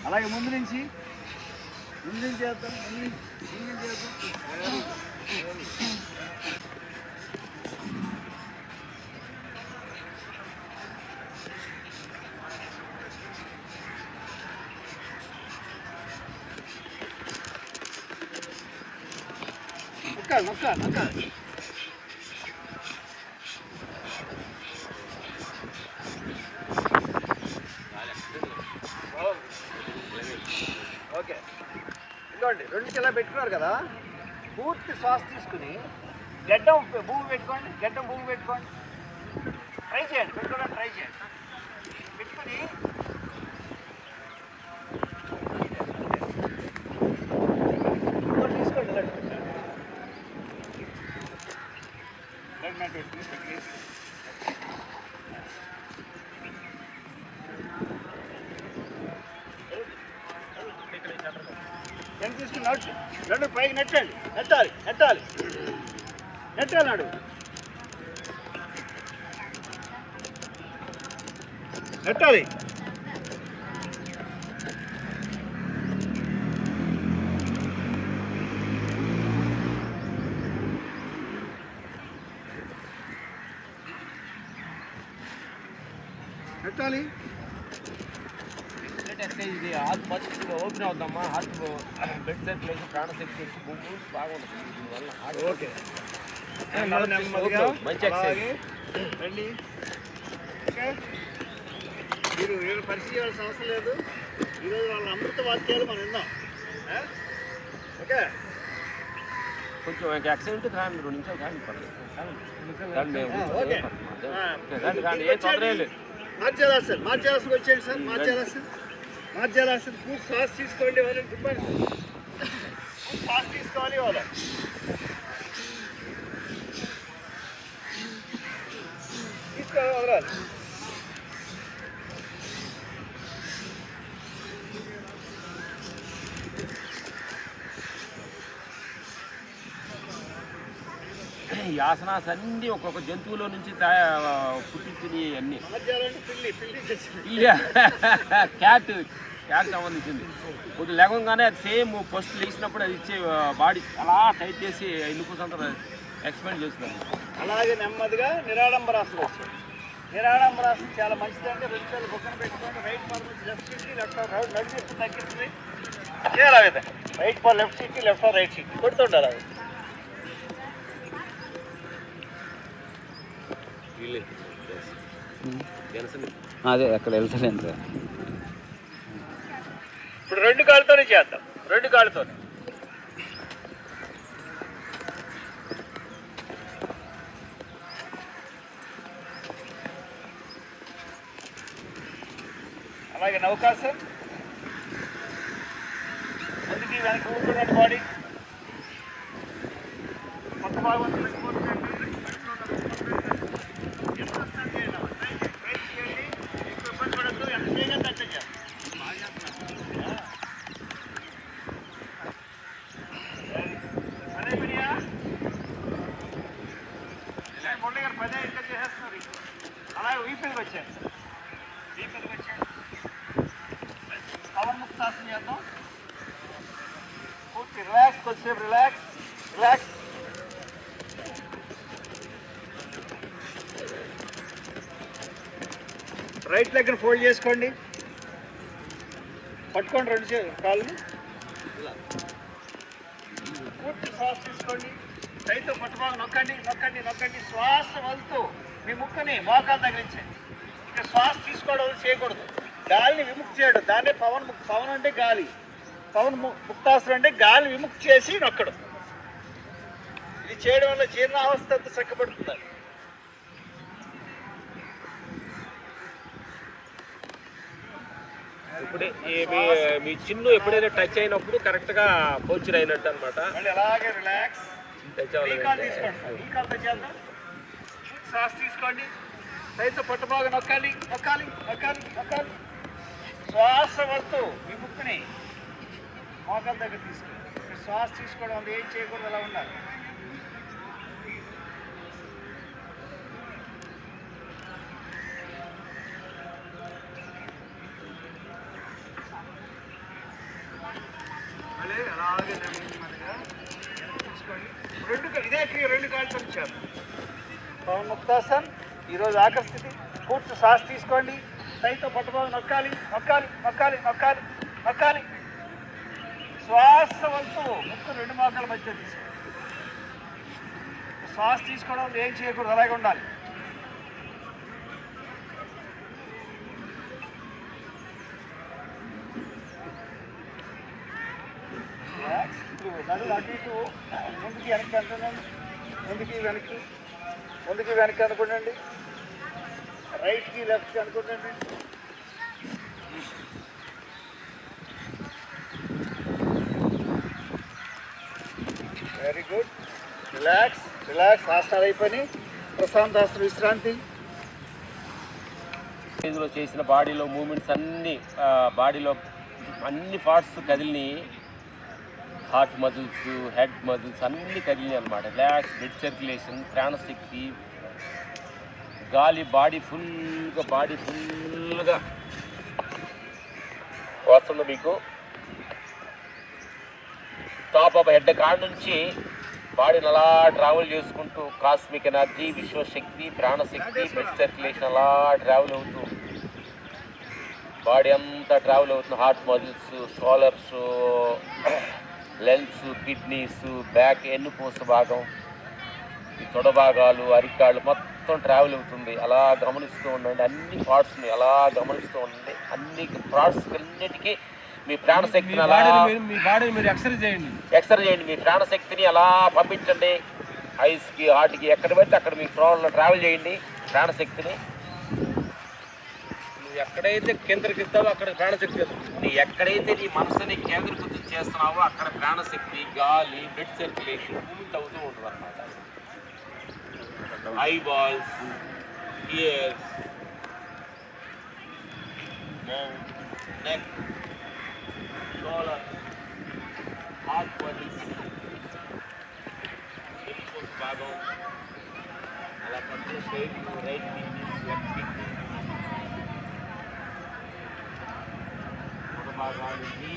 అలాగే ముందు నుంచి చేద్దాం. నొక్కాలి. ఓకే, ఇదిగోండి 2 కిలో పెట్టుకున్నారు కదా, పూర్తి శ్వాస తీసుకుని గడ్డం భూమి పెట్టుకోండి. ట్రై చేయండి, పెట్టుకోవడానికి ట్రై చేయండి. పెట్టుకుని తీసుకోండి. ఎంత తీసుకుని నడు పైకి నెట్టాలి. నెట్టాలి నడు. నెట్టాలి. ఎక్సర్సైజ్ ఇది హార్ట్ ఫస్ట్ ఓపెన్ అవుతామా, హార్ట్ బ్లడ్ సర్క్యులేషన్ ప్రాణశక్తి బొమ్ము బాగుంటుంది దీనివల్ల. ఓకే, మంచి ఎక్సర్సైజ్ రండి. ఓకే, మీరు పరిచయం చేయాల్సిన అవసరం లేదు. ఈరోజు వాళ్ళ అమృత వాక్యాలు మనం విందాం. ఓకే, కొంచెం ఎక్సర్సైజ్ ఉంటే కానీ 2 నిమిషాలు కానీ పర్లేదు. మార్చాల్సి వచ్చేయండి సార్. మార్చాల్సి పూర్తి శ్వాస తీసుకోండి. శ్వాస తీసుకోవాలి. వాళ్ళు తీసుకోవాలి, వదరాలి. ఈ ఆసనాస్ అన్నీ ఒక్కొక్క జంతువులో నుంచి పుట్టించినవి అన్నీ. క్యాట్ సంబంధించింది. కొద్దిగా లేకుండానే అది సేమ్ ఫస్ట్ లేచినప్పుడు అది ఇచ్చే బాడీ అలా టైట్ చేసి ఎన్నుకోసంతా ఎక్స్పెండ్ చేస్తున్నారు. అలాగే నెమ్మదిగా నిరాడంబరాసన వచ్చాయి. నిరాడంబరాసన చాలా మంచిదంటే 2 చేతులు బొక్కన పెట్టుకోండి. రైట్ పార్ట్ నుంచి లెఫ్ట్ సీట్కి, లెఫ్ట్ నడిచి తగ్గిస్తుంది. చేయాలి విధంగా. రైట్ పార్ట్ లెఫ్ట్ సీట్కి, లెఫ్ట్ రైట్ సీట్కి కొడుతుండాలి. అదే అక్కడ వెళ్తలేదు సార్. ఇప్పుడు 2 కాళ్ళతోనే చేద్దాం. 2 కాళ్ళతోనే అలాగే నౌకాసన్. ముందుకి వెనక్కి ఊరుకున్నట్టు బాడీ కొత్త భాగం అలాగే వీపుకి వచ్చాను. పవన్ ముక్తాసన చేద్దాం. పూర్తి రిలాక్స్, కొద్దిసేపు రిలాక్స్. రైట్ లెగ్ ఫోల్డ్ చేసుకోండి. పట్టుకోండి 2 కాళ్ళని. పూర్తి శ్వాస తీసుకోండి. రైతు పట్టుబాగా నొక్కండి. శ్వాస వదులుతూ మీ ముక్కుని మోకాలు తగిలించండి. ఇక శ్వాస తీసుకోవడం చేయకూడదు. గాలిని విముక్తి చేయడం, దాన్నే పవన్ అంటే గాలి. పవన్ ముక్తాసనం అంటే గాలి విముక్తి చేసి నొక్కడం. ఇది చేయడం వల్ల జీర్ణావస్థ అంతా చక్కబడుతుంది. ఇప్పుడే మీ చిన్ను ఎప్పుడైనా టచ్ అయినప్పుడు కరెక్ట్గా పోర్చర్ అయినట్టు అనమాట. మళ్ళీ అలాగే రిలాక్స్. టచ్ ఈ కాలు తీసుకోండి, ఈ కాలుతో చేద్దాం. శ్వాస తీసుకోండి, రైతు పొట్ట బాగా నొక్కాలి నొక్కాలి నొక్కాలి నొక్కాలి. శ్వాస వద్దు, మీ ముక్కుని మోకాల దగ్గర తీసుకోండి. శ్వాస తీసుకోవడం వల్ల ఏం చేయకూడదు, అలా ఉండాలి. మళ్ళీ అలాగే నెమ్మదిగా తీసుకోండి. ఇదే క్రియ 2 కాళ్ళతో చేద్దాం. పవన్ ముక్తాసన్. ఈరోజు ఆఖరి స్థితి. పూర్తి శ్వాస తీసుకోండి, రైతు పట్టుబాగా నొక్కాలి నొక్కాలి నొక్కాలి నొక్కాలి నొక్కాలి. శ్వాస వంతు ముక్కు 2 మోకాల మధ్య తీసుకోండి. శ్వాస తీసుకోవడం వల్ల ఏం చేయకూడదు, అలాగే ఉండాలి. నడులు అటు ఇటు ముందుకి వెనక్కి అనుకోండి, ముందుకి వెనక్కి, ముందుకి వెనక్కి అనుకోండి, రైట్కి లెఫ్ట్కి అనుకోండి. Very good. Relax relax. ఆసనాలు అయిపోయి ప్రశాంతాసన విశ్రాంతి. లో చేసిన బాడీలో మూమెంట్స్ అన్నీ, బాడీలో అన్ని పార్ట్స్ కదిలిని, హార్ట్ మజిల్స్, హెడ్ మజిల్స్ అన్నీ కదిలినాయి అనమాట. రిలాక్స్, బ్లడ్ సర్క్యులేషన్, ప్రాణశక్తి, గాలి బాడీ ఫుల్గా వస్తుంది మీకు. టాప్ ఆఫ్ హెడ్ కాడ నుంచి బాడీని అలా ట్రావెల్ చేసుకుంటూ కాస్మిక్ ఎనర్జీ, విశ్వశక్తి, ప్రాణశక్తి, బ్లడ్ సర్క్యులేషన్ అలా ట్రావెల్ అవుతూ బాడీ అంతా ట్రావెల్ అవుతుంది. Heart muscles, shoulders, lens, kidneys, back, ఎన్నుపూస భాగం, ఈ తొడ భాగాలు, అరికాళ్ళు మొత్తం ట్రావెల్ అవుతుంది. అలా గమనిస్తూ ఉండండి. అన్ని పార్ట్స్ని అలా గమనిస్తూ ఉండండి. అన్ని పార్ట్స్ అన్నిటికీ మీ ప్రాణశక్తిని అలా మీ బాడీని మీరు ఎక్సర్సైజ్ చేయండి. మీ ప్రాణశక్తిని అలా పంపించండి. ఐస్కి, హార్ట్కి, ఎక్కడ పెడితే అక్కడ మీ ట్రావెల్ చేయండి ప్రాణశక్తిని. నువ్వు ఎక్కడైతే కేంద్రీకరిస్తావో అక్కడ ప్రాణశక్తి, ఎక్కడైతే నీ మనసుని కేంద్రీకృతం చేస్తున్నావో అక్కడ ప్రాణశక్తి, గాలి, బ్లడ్ సర్క్యులేషన్ మూమెంట్ అవుతూ ఉంటుంది అన్నమాట. Eyeballs, years, mouth, neck, shoulder, heart muscles, భాగం అలా పడితే straight, right kidney, left kidney, ఒక భాగాలు, నీ,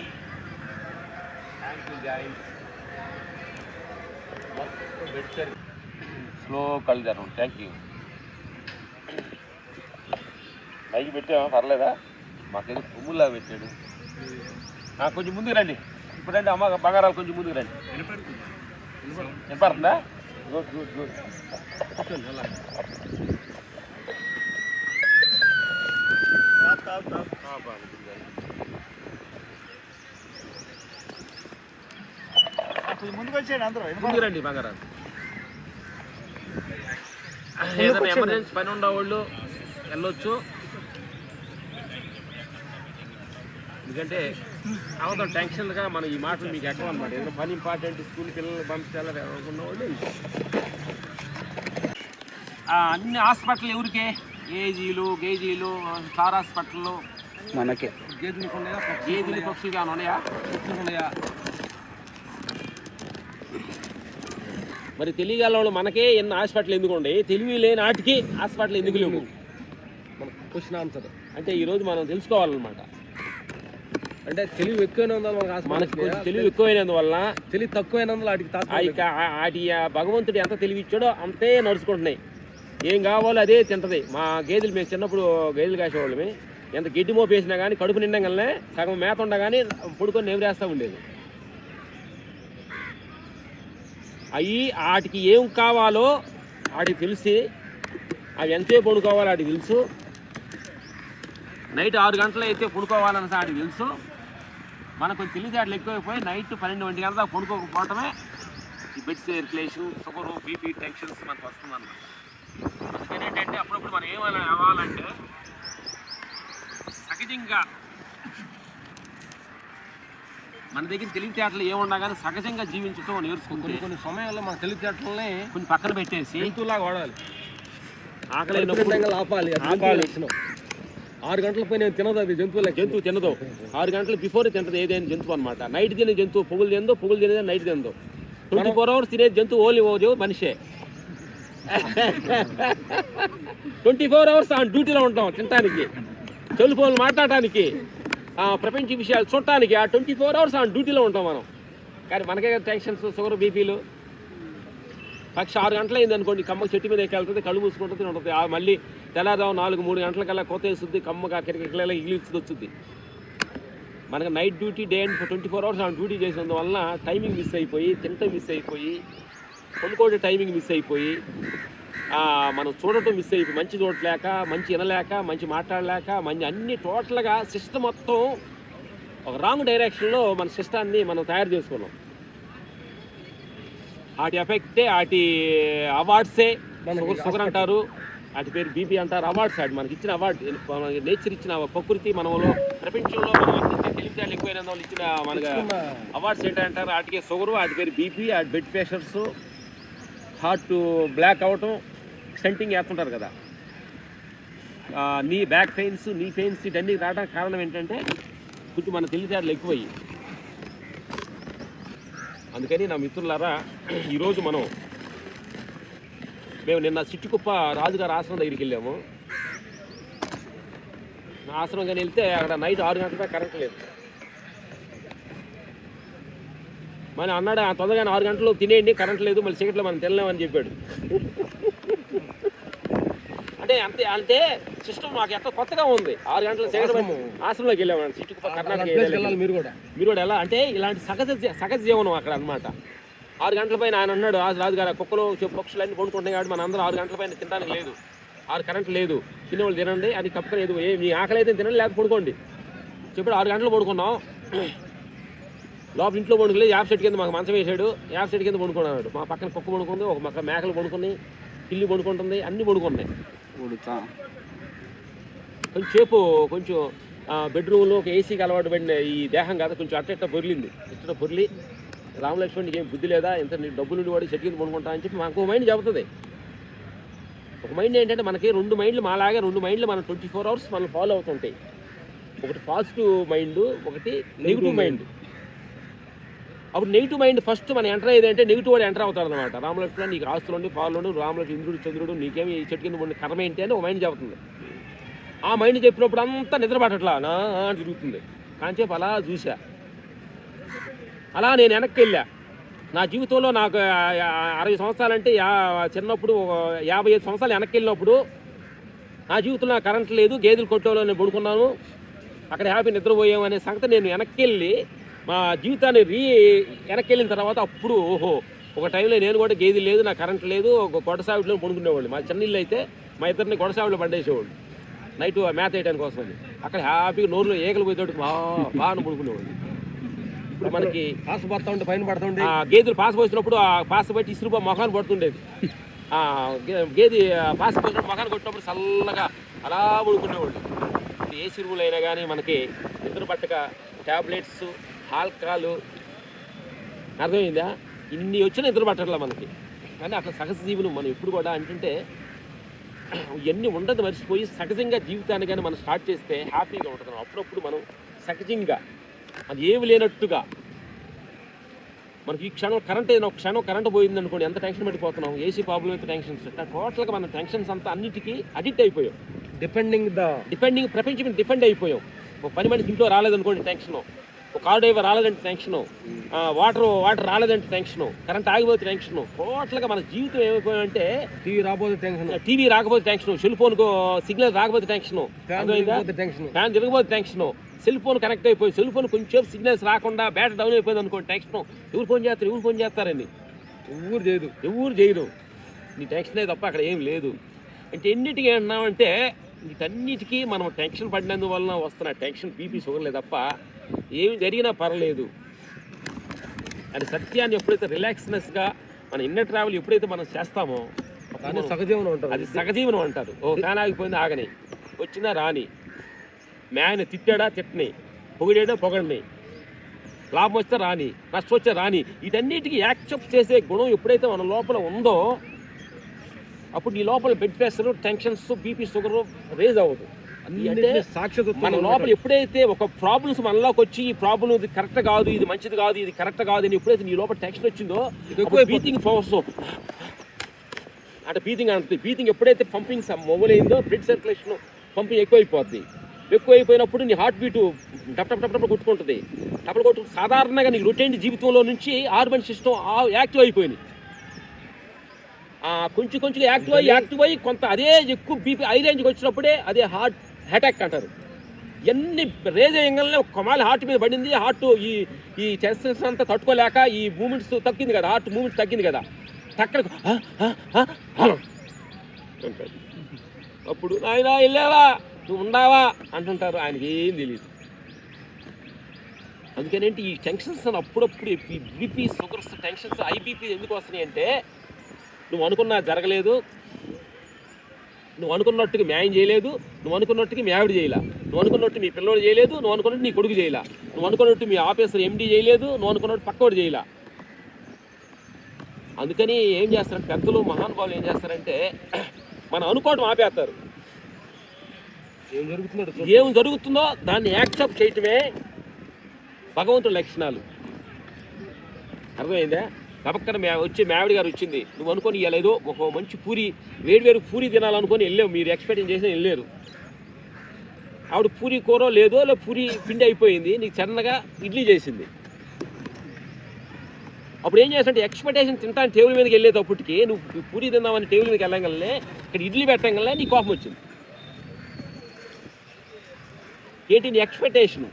యాంకిల్ జాయింట్స్, మొత్తం బెడ్ స్లో కళ్ళు జరగండి. Thank you. పైకి పెట్టామా, పర్లేదా? మాకేదో పువ్వులా పెట్టాడు. కొంచెం ముందుకు రండి. ఇప్పుడు రండి అమ్మ, బంగారాలు కొంచెం ముందుకు రండి. వినపడుతుందా? Good good good. ముందుకు వచ్చేయండి అందరూ. ముందుకు రండి బంగారాలు. ఏదైనా ఎమర్జెన్సీ పని ఉండేవాళ్ళు వెళ్ళొచ్చు. ఎందుకంటే అవతల టెన్షన్గా మనం ఈ మాటలు మీకు ఎక్కువ అనమాట. ఏదైనా పని ఇంపార్టెంట్, స్కూల్ పిల్లలు పంపించాలి ఉన్నవాళ్ళు అన్ని హాస్పిటల్ ఎవరికే, ఏజీలు, గేజీలు, స్టార్ హాస్పిటల్లో మనకి గేదెలు పక్షులు కానీ ఉన్నాయా? మరి తెలియగల వాళ్ళు మనకే ఎన్ని హాస్పిటల్ ఎందుకు ఉండే, తెలివి లేని వాటికి హాస్పిటల్ ఎందుకు లేవు? క్వశ్చన్ ఆన్సర్ అంటే ఈరోజు మనం తెలుసుకోవాలన్నమాట. అంటే తెలివి ఎక్కువైనందువల్ల మనకు కొంచెం తెలివి ఎక్కువైనందువల్ల, తెలివి తక్కువైనందువల్ల వాటి భగవంతుడు ఎంత తెలివి ఇచ్చాడో అంతే నడుచుకుంటున్నాయి. ఏం కావాలో అదే తింటది. మా గేదెలు, మేము చిన్నప్పుడు గేదెలు కాసేవాళ్ళమే, ఎంత గడ్డి మోపేసినా కానీ కడుపు నిండగానే సగం మేత ఉండగానే పుడుకొని నెవరేస్తూ ఉండేది. అవి వాటికి ఏం కావాలో వాటికి తెలిసి, అవి ఎంతసేపు పడుకోవాలో వాటికి తెలుసు. నైట్ 6 గంటలు అయితే పడుకోవాలని వాటికి తెలుసు. మనకు కొంచెం తెలివితేటలు ఎక్కువైపోయి నైట్ 12-1 గంటల దాకా పడుకోకపోవటమే ఈ bed circulation, sugar, BP, tensions మనకు వస్తుందన్నమాట. అందుకని ఏంటంటే అప్పుడప్పుడు మనం ఏమైనా అవ్వాలంటే సహజంగా మన దగ్గర తెలివితేటలు ఏమున్నా కానీ సహజంగా జీవించడం నేర్చుకుంటే కొన్ని సమయాల్లో మన తెలివితేటలని కొంచెం పక్కన పెట్టేసి జంతువులాగా వాడాలి. ఆకలి అయినప్పుడు ఆపాలి. ఆపాలి. 6 గంటల పైన తినదు అది జంతువు తినదు. 6 గంటల బిఫోర్ తింటది ఏదైనా జంతువు అనమాట. నైట్ తినే జంతువు పొగులు తినదు, పొగులు తినేది నైట్ తినదు. 24 hours తినేది జంతువు ఓన్లీ మనిషే. 24 hours ఆన్ డ్యూటీలో ఉంటాం తినడానికి, సెల్ ఫోన్లు మాట్లాడటానికి, ప్రపంచ విషయాలు చూడటానికి. ఆ 24 hours ఆన్ డ్యూటీలో ఉంటాం మనం. కానీ మనకే టెన్షన్స్, షుగర్, బీపీలు. పక్షి 6 గంటలు అయింది అనుకోండి, కమ్మ చెట్టు మీద ఎక్కెళ్తుంది, కళ్ళు మూసుకుంటుంది ఉంటుంది. మళ్ళీ తెల్లారుదాం 4-3 గంటలకల్లా కొత్త వేస్తుంది, కమ్మగా కిరకిలా ఇగిలిస్తుంది వచ్చింది. మనకు night duty, day and 24 hours on duty చేసినందువలన టైమింగ్ మిస్ అయిపోయి, తినటం మిస్ అయిపోయి, కొనుక్కోవడం టైమింగ్ మిస్ అయిపోయి, మనం చూడటం మిస్ అయిపోయి, మంచి చూడలేక, మంచి వినలేక, మంచి మాట్లాడలేక, మంచి అన్ని టోటల్గా సిస్టమ్ మొత్తం ఒక రాంగ్ డైరెక్షన్లో మన సిస్టాన్ని మనం తయారు చేసుకున్నాం. వాటి ఎఫెక్టే, వాటి అవార్డ్సే షుగర్ అంటారు, వాటి పేరు బీపీ అంటారు. అవార్డ్స్ అది మనకి ఇచ్చిన అవార్డు, నేచర్ ఇచ్చిన ప్రకృతి, మనలో ప్రపంచంలో మనం అందించే తెలివితేటలు ఎక్కువైన వాళ్ళు ఇచ్చిన మనకి అవార్డ్స్ ఏంటంటారు. వాటికి షుగరు, వాటి పేరు బీపీ, వాటి బ్లడ్ ప్రెషర్స్, హార్ట్ బ్లాక్ అవటం, స్టంటింగ్ వేస్తుంటారు కదా, నీ బ్యాక్ పెయిన్స్, నీ పెయిన్స్, ఇవన్నీ రావడానికి కారణం ఏంటంటే కొంచెం మన తెలివితేటలు ఎక్కువయ్యి. అందుకని నా మిత్రులారా, ఈరోజు మేము నిన్న సిట్టికుప్ప రాజుగారి ఆశ్రమం దగ్గరికి వెళ్ళాము. నా ఆశ్రమం కానీ వెళ్తే అక్కడ నైట్ 6 గంటల కరెంట్ లేదు. మన అన్నాడు తొందరగా 6 గంటలు తినేయండి, కరెంట్ లేదు, మళ్ళీ చీకట్లో మనం తినలేమని చెప్పాడు. అంటే సిస్టమ్ మాకు ఎంత కొత్తగా ఉంది. 6 గంటల చీకటి ఆశ్రమంలోకి వెళ్ళాము సిట్టికుప్ప, కర్ణాటక. మీరు కూడా ఎలా అంటే ఇలాంటి సహజ జీవనం అక్కడ అనమాట. 6 గంటల పైన ఆయన అన్నాడు రాజుగారు, కుక్కలు పక్షులు అన్నీ కొనుక్కుంటున్నాయి కాబట్టి మన అందరూ 6 గంటల పైన తినడానికి లేదు, 6 కరెంట్ లేదు, తినేవాళ్ళు తినండి, అది కప్పుకొని లేదు, మీ ఆకలి అయితే తినండి, లేకపోతే పడుకోండి చెప్పాడు. 6 గంటలు పడుకున్నాం. లోపల ఇంట్లో పడుకోలేదు, యాప్ సెట్ కింద మాకు మంచం వేసాడు, యాప్ సెట్ కింద పడుకున్నాడు. మా పక్కన కుక్క పడుకుంది, ఒక పక్క మేకలు పడుకున్నాయి, పిల్లి పడుకుంటుంది, అన్నీ పడుకున్నాయి. కొంచెం బెడ్రూమ్లో ఒక ఏసీకి అలవాటు పడిన ఈ దేహం కదా, కొంచెం అట్ట పొరిలింది. ఇట్ట పొరిలి, రామలక్ష్మణ్ నీకేం బుద్ధి లేదా, ఎంత నీ డబ్బులు నుండి వాడి చెట్టు కింద పడుకుంటా అని చెప్పి మాకు మైండ్ చెబుతుంది. ఒక మైండ్ ఏంటంటే మనకి 2 మైండ్లు, మాలాగే 2 మైండ్లు మనం 24 hours మనం ఫాలో అవుతుంటాయి. ఒకటి పాజిటివ్ మైండ్, ఒకటి నెగిటివ్ మైండ్. అప్పుడు నెగిటివ్ మైండ్ ఫస్ట్ మనం ఎంటర్ అయ్యేది అంటే నెగిటివ్ వాడు ఎంటర్ అవుతాడు అనమాట. రామలక్ష్మణ్ నీకు ఆస్తులు ఉండి ఫాలో, రామలక్ష్మణ్ ఇంద్రుడు చంద్రుడు, నీకేమి ఈ చెట్టు కింద ఉండి కర్మ ఏంటి అని ఒక మైండ్ చెబుతుంది. ఆ మైండ్ చెప్పినప్పుడు అంతా నిద్ర పట్టట్లా నా తిరుగుతుంది. కాంచేపు అలా చూసా, అలా నేను వెనక్కి వెళ్ళా. నా జీవితంలో నాకు 60 సంవత్సరాలంటే చిన్నప్పుడు 55 సంవత్సరాలు వెనక్కి వెళ్ళినప్పుడు నా జీవితంలో కరెంట్ లేదు, గేదెలు కొట్టేలో నేను పడుకున్నాను, అక్కడ హ్యాపీ నిద్రపోయాము అనే సంగతి నేను వెనక్కి వెళ్ళి మా జీవితాన్ని వెనక్కి వెళ్ళిన తర్వాత అప్పుడు ఓహో ఒక టైంలో నేను కూడా గేదెలు లేదు, నాకు కరెంట్ లేదు, ఒక గొడసావిడిలో పడుకునేవాళ్ళు. మా చెన్నీళ్ళు అయితే మా ఇద్దరిని గొడసావిడిలో పడేసేవాళ్ళు నైట్ మ్యాథ్ వేయడానికి కోసమని. అక్కడ హ్యాపీగా నోరులో ఏకలు పోయేటట్టు బాగా పడుకునేవాళ్ళు. ఇప్పుడు మనకి పాస్ పడతా ఉంటే పైన పడుతూ ఉండే గేదెలు పాస్ పోసినప్పుడు ఆ పాస్ బట్టి ఇసురు మొఖాన్ని పడుతుండేది. గేది పాస్ పోసినప్పుడు మొఖాన్ని కొట్టినప్పుడు చల్లగా అలా పడుకునేవాళ్ళు. ఏ సిరువులు అయినా కానీ మనకి నిద్ర పట్టక ట్యాబ్లెట్స్, ఆల్కహాల్, అర్థమైందా, ఇన్ని వచ్చినా నిద్ర పట్టట్లా మనకి. కానీ అట్లా సహజ జీవులు మనం ఎప్పుడు కూడా అంటే ఇవన్నీ ఉండదు, మర్చిపోయి సహజంగా జీవితాన్ని కానీ మనం స్టార్ట్ చేస్తే హ్యాపీగా ఉంటుంది. అప్పుడప్పుడు మనం సహజంగా అది ఏమి లేనట్టుగా మనకి ఈ క్షణం కరెంట్ అయినా ఒక క్షణం కరెంట్ పోయింది అనుకోండి, ఎంత టెన్షన్ పడిపోతున్నాం, ఏసీ ప్రాబ్లం అయితే టెన్షన్స్, టోటల్గా మన టెన్షన్స్ అంతా అన్నిటికీ అడిక్ట్ అయిపోయాం. డిపెండింగ్ ప్రపంచం మీద డిపెండ్ అయిపోయాం. ఒక పని మనిషి ఇంట్లో రాలేదనుకోండి టెన్షను, ఒక కార్ డ్రైవర్ రాలేదంటే టెన్షను, వాటర్ రాలేదంటే టెన్షను, కరెంట్ ఆగిపోతే టెన్షను. టోటల్గా మన జీవితం ఏమైపోయామంటే టీవీ రాకపోతే టెన్షను, సెల్ ఫోన్కు సిగ్నల్ రాకపోతే టెన్షను, ఫ్యాన్ తిరగబోతే టెన్షను, సెల్ ఫోన్ కనెక్ట్ అయిపోయి సెల్ ఫోన్ కొంచెం సిగ్నల్స్ రాకుండా బ్యాటరీ డౌన్ అయిపోయింది అనుకోండి టెన్షను. ఎవరు ఫోన్ చేస్తారని ఎవరు చేయరు. నీ టెన్షనే తప్ప అక్కడ ఏం లేదు. అంటే ఎన్నిటికీ ఏమన్నామంటే వీటన్నిటికీ మనం టెన్షన్ పడినందువలన వస్తున్న టెన్షన్, బీపీ, షుగర్లే తప్ప ఏమి జరిగినా పర్లేదు అని సత్యాన్ని ఎప్పుడైతే రిలాక్స్నెస్గా మన ఇన్నర్ ట్రావెల్ ఎప్పుడైతే మనం చేస్తామో అది సహజీవనం అంటారు. ఓ ఫ్యాన్ ఆగిపోయింది ఆగని, వచ్చినా రాని, మ్యాన్ తిట్టాడా తిట్టని, పొగిడాడా పొగడిని, లాభం వస్తే రాని, నష్టం వస్తే రాని, వీటన్నిటికీ యాక్సెప్ట్ చేసే గుణం ఎప్పుడైతే మన లోపల ఉందో అప్పుడు నీ లోపల blood pressure, tensions, BP, sugar raise అవ్వదు. అంటే సాక్షాత్ మన లోపల ఎప్పుడైతే ఒక ప్రాబ్లమ్స్ మనలోకి వచ్చి ఈ ప్రాబ్లం ఇది కరెక్ట్ కాదు, ఇది మంచిది కాదు, ఇది కరెక్ట్ కాదు అని ఎప్పుడైతే నీ లోపల టెన్షన్ వచ్చిందో బ్రీతింగ్ ఫోర్స్ అంటే బ్రీతింగ్ అంటే బ్రీతింగ్ ఎప్పుడైతే పంపింగ్ మొదలైందో బ్లడ్ సర్క్యులేషన్ పంపింగ్ ఎక్కువైపోద్ది. ఎక్కువైపోయినప్పుడు నీ హార్ట్ బీటు టప్ టప్ టప్ టప్ కొట్టుకుంటుంది. టప్లు కొట్టు సాధారణంగా నీ రొటీన్ జీవితంలో నుంచి హార్మోన్ సిస్టమ్ యాక్టివ్ అయిపోయింది. కొంచెం కొంచెం యాక్టివ్ అయ్యి కొంత అదే ఎక్కువ బీపీ హై రేంజ్కి వచ్చినప్పుడే అదే హార్ట్ అటాక్ అంటారు. ఎన్ని రేజ్ అయ్యంగానే ఒక కమాలి హార్ట్ మీద పడింది. హార్ట్ ఈ టెన్షన్స్ అంతా తట్టుకోలేక ఈ మూమెంట్స్ తగ్గింది కదా, హార్ట్ మూమెంట్స్ తగ్గింది కదా, టక్కన అప్పుడు ఆయన వెళ్ళావా నువ్వు ఉన్నావా అంటుంటారు. ఆయనకి ఏం తెలియదు. అందుకనేంటి ఈ టెన్షన్స్ అని అప్పుడప్పుడు ఈ బీపీ, షుగర్స్, టెన్షన్స్, ఐబీపీ ఎందుకు వస్తున్నాయి అంటే నువ్వు అనుకున్నా జరగలేదు, నువ్వు అనుకున్నట్టుగా న్యాయం చేయలేదు, నువ్వు అనుకున్నట్టుగా మీ ఆవిడ చేయలే, నువ్వు అనుకున్నట్టు మీ పిల్లోడు చేయలేదు, నువ్వు అనుకున్నట్టు నీ కొడుకు చేయలే, నువ్వు అనుకున్నట్టు మీ ఆఫీసర్ ఎండీ చేయలేదు, నువ్వు అనుకున్నట్టు పక్కోడు చేయలే. అందుకని ఏం చేస్తారంటే పెద్దలు, మహానుభావులు ఏం చేస్తారంటే మనం అనుకోవడం ఆపేస్తారు. ఏం జరుగుతుందో దాన్ని యాక్సెప్ట్ చేయటమే భగవంతుడి లక్షణాలు. అర్థమైందా? కపక్కన వచ్చి మావిడ గారు వచ్చింది, నువ్వు అనుకొని ఇలా ఏదో ఒక మంచి పూరి వేరు పూరి తినాలనుకొని వెళ్ళావు, మీరు ఎక్స్పెక్ట్ చేసిన వెళ్ళారు. ఆవిడ పూరి కూర లేదో లేదా పూరి పిండి అయిపోయింది, నీకు చిన్నగా ఇడ్లీ చేసింది. అప్పుడు ఏం చేస్తాంటే ఎక్స్పెక్టేషన్ తింటాను టేబుల్ మీదకి వెళ్ళేటప్పటికి నువ్వు పూరి తిందామని టేబుల్ మీదకి వెళ్ళగలనే ఇక్కడ ఇడ్లీ పెట్టగలనే నీ కోపం వచ్చింది. ఏంటి నీ ఎక్స్పెక్టేషన్?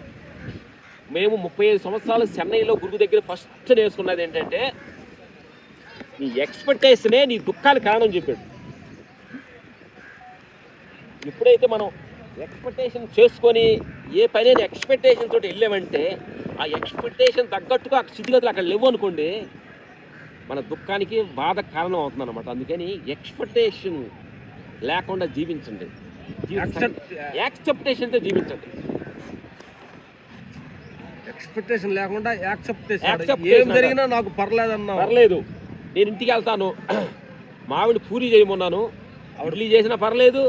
మేము 35 సంవత్సరాలు చెన్నైలో గురువు దగ్గర ఫస్ట్ నేర్చుకున్నది ఏంటంటే నీ ఎక్స్పెక్టేషనే నీ దుఃఖానికి కారణం చెప్పాడు. ఎప్పుడైతే మనం ఎక్స్పెక్టేషన్ చేసుకొని ఏ పనైనా ఎక్స్పెక్టేషన్ తోటి వెళ్ళామంటే ఆ ఎక్స్పెక్టేషన్ తగ్గట్టుగా ఆ స్థితిగతులు అక్కడ లేవు అనుకోండి, మన దుఃఖానికి బాధ కారణం అవుతుంది అనమాట. అందుకని ఎక్స్పెక్టేషన్ లేకుండా జీవించండి, యాక్సెప్టేషన్తో జీవించండి. ఎక్స్పెక్టేషన్ లేకుండా యాక్సెప్టేషన్ ఏం జరిగినా నాకు పర్లేదు, నేను ఇంటికి వెళ్తాను, మావిడి పూరి చేయమన్నాను, ఇడ్లీ చేసినా పర్లేదు,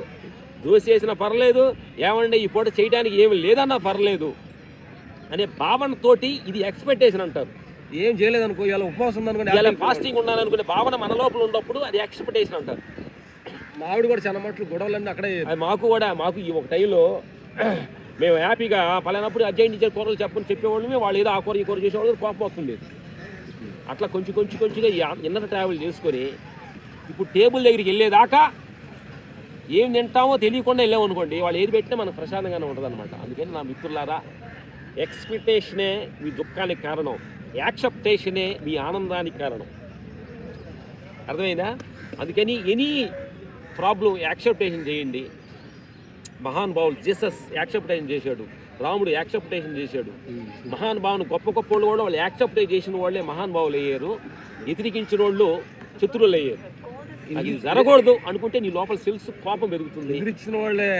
దోశ చేసినా పర్లేదు, ఏమంటే ఈ పూట చేయడానికి ఏమి లేదన్నా పర్లేదు అనే భావనతోటి ఇది ఎక్స్పెక్టేషన్ అంటారు. ఏం చేయలేదనుకో, ఇలా ఉపవాసం ఉందనుకోండి, ఇలా ఫాస్టింగ్ ఉన్నాననుకునే భావన మన లోపల ఉన్నప్పుడు అది ఎక్స్పెక్టేషన్ అంటారు. మావిడి కూడా చాలా మట్లు గొడవలన్నీ అక్కడే. అది మాకు ఈ ఒక టైంలో మేము హ్యాపీగా పలానప్పుడు అర్జెంట్ ఇచ్చే కూరలు చెప్పేవాళ్ళమే, వాళ్ళు ఏదో ఆ కూర ఈ కూర చేసేవాళ్ళు కోపం వస్తుంది. అట్లా కొంచెంగా ఇన్నర్ ట్రావెల్ చేసుకొని ఇప్పుడు టేబుల్ దగ్గరికి వెళ్ళేదాకా ఏం తింటామో తెలియకుండా వెళ్ళామనుకోండి, వాళ్ళు ఏది పెట్టినా మనకు ప్రశాంతంగానే ఉంటుంది అనమాట. అందుకని నా మిత్రులారా, ఎక్స్పెక్టేషనే మీ దుఃఖానికి కారణం, యాక్సెప్టేషనే మీ ఆనందానికి కారణం. అర్థమైందా? అందుకని ఎనీ ప్రాబ్లం యాక్సెప్టేషన్ చేయండి. మహానుభావులు జీసస్ యాక్సెప్టేషన్ చేశాడు, రాముడు యాక్సెప్టేషన్ చేశాడు. మహానుభావులు గొప్ప వాళ్ళు కూడా వాళ్ళు యాక్సెప్టేషన్ చేసిన వాళ్ళే మహానుభావులు అయ్యారు, వ్యతిరేకించిన వాళ్ళు శత్రువులు అయ్యారు. అది జరగకూడదు అనుకుంటే నీ లోపల సెల్స్ కోపం పెరుగుతుంది. ఎదిరించిన వాళ్ళే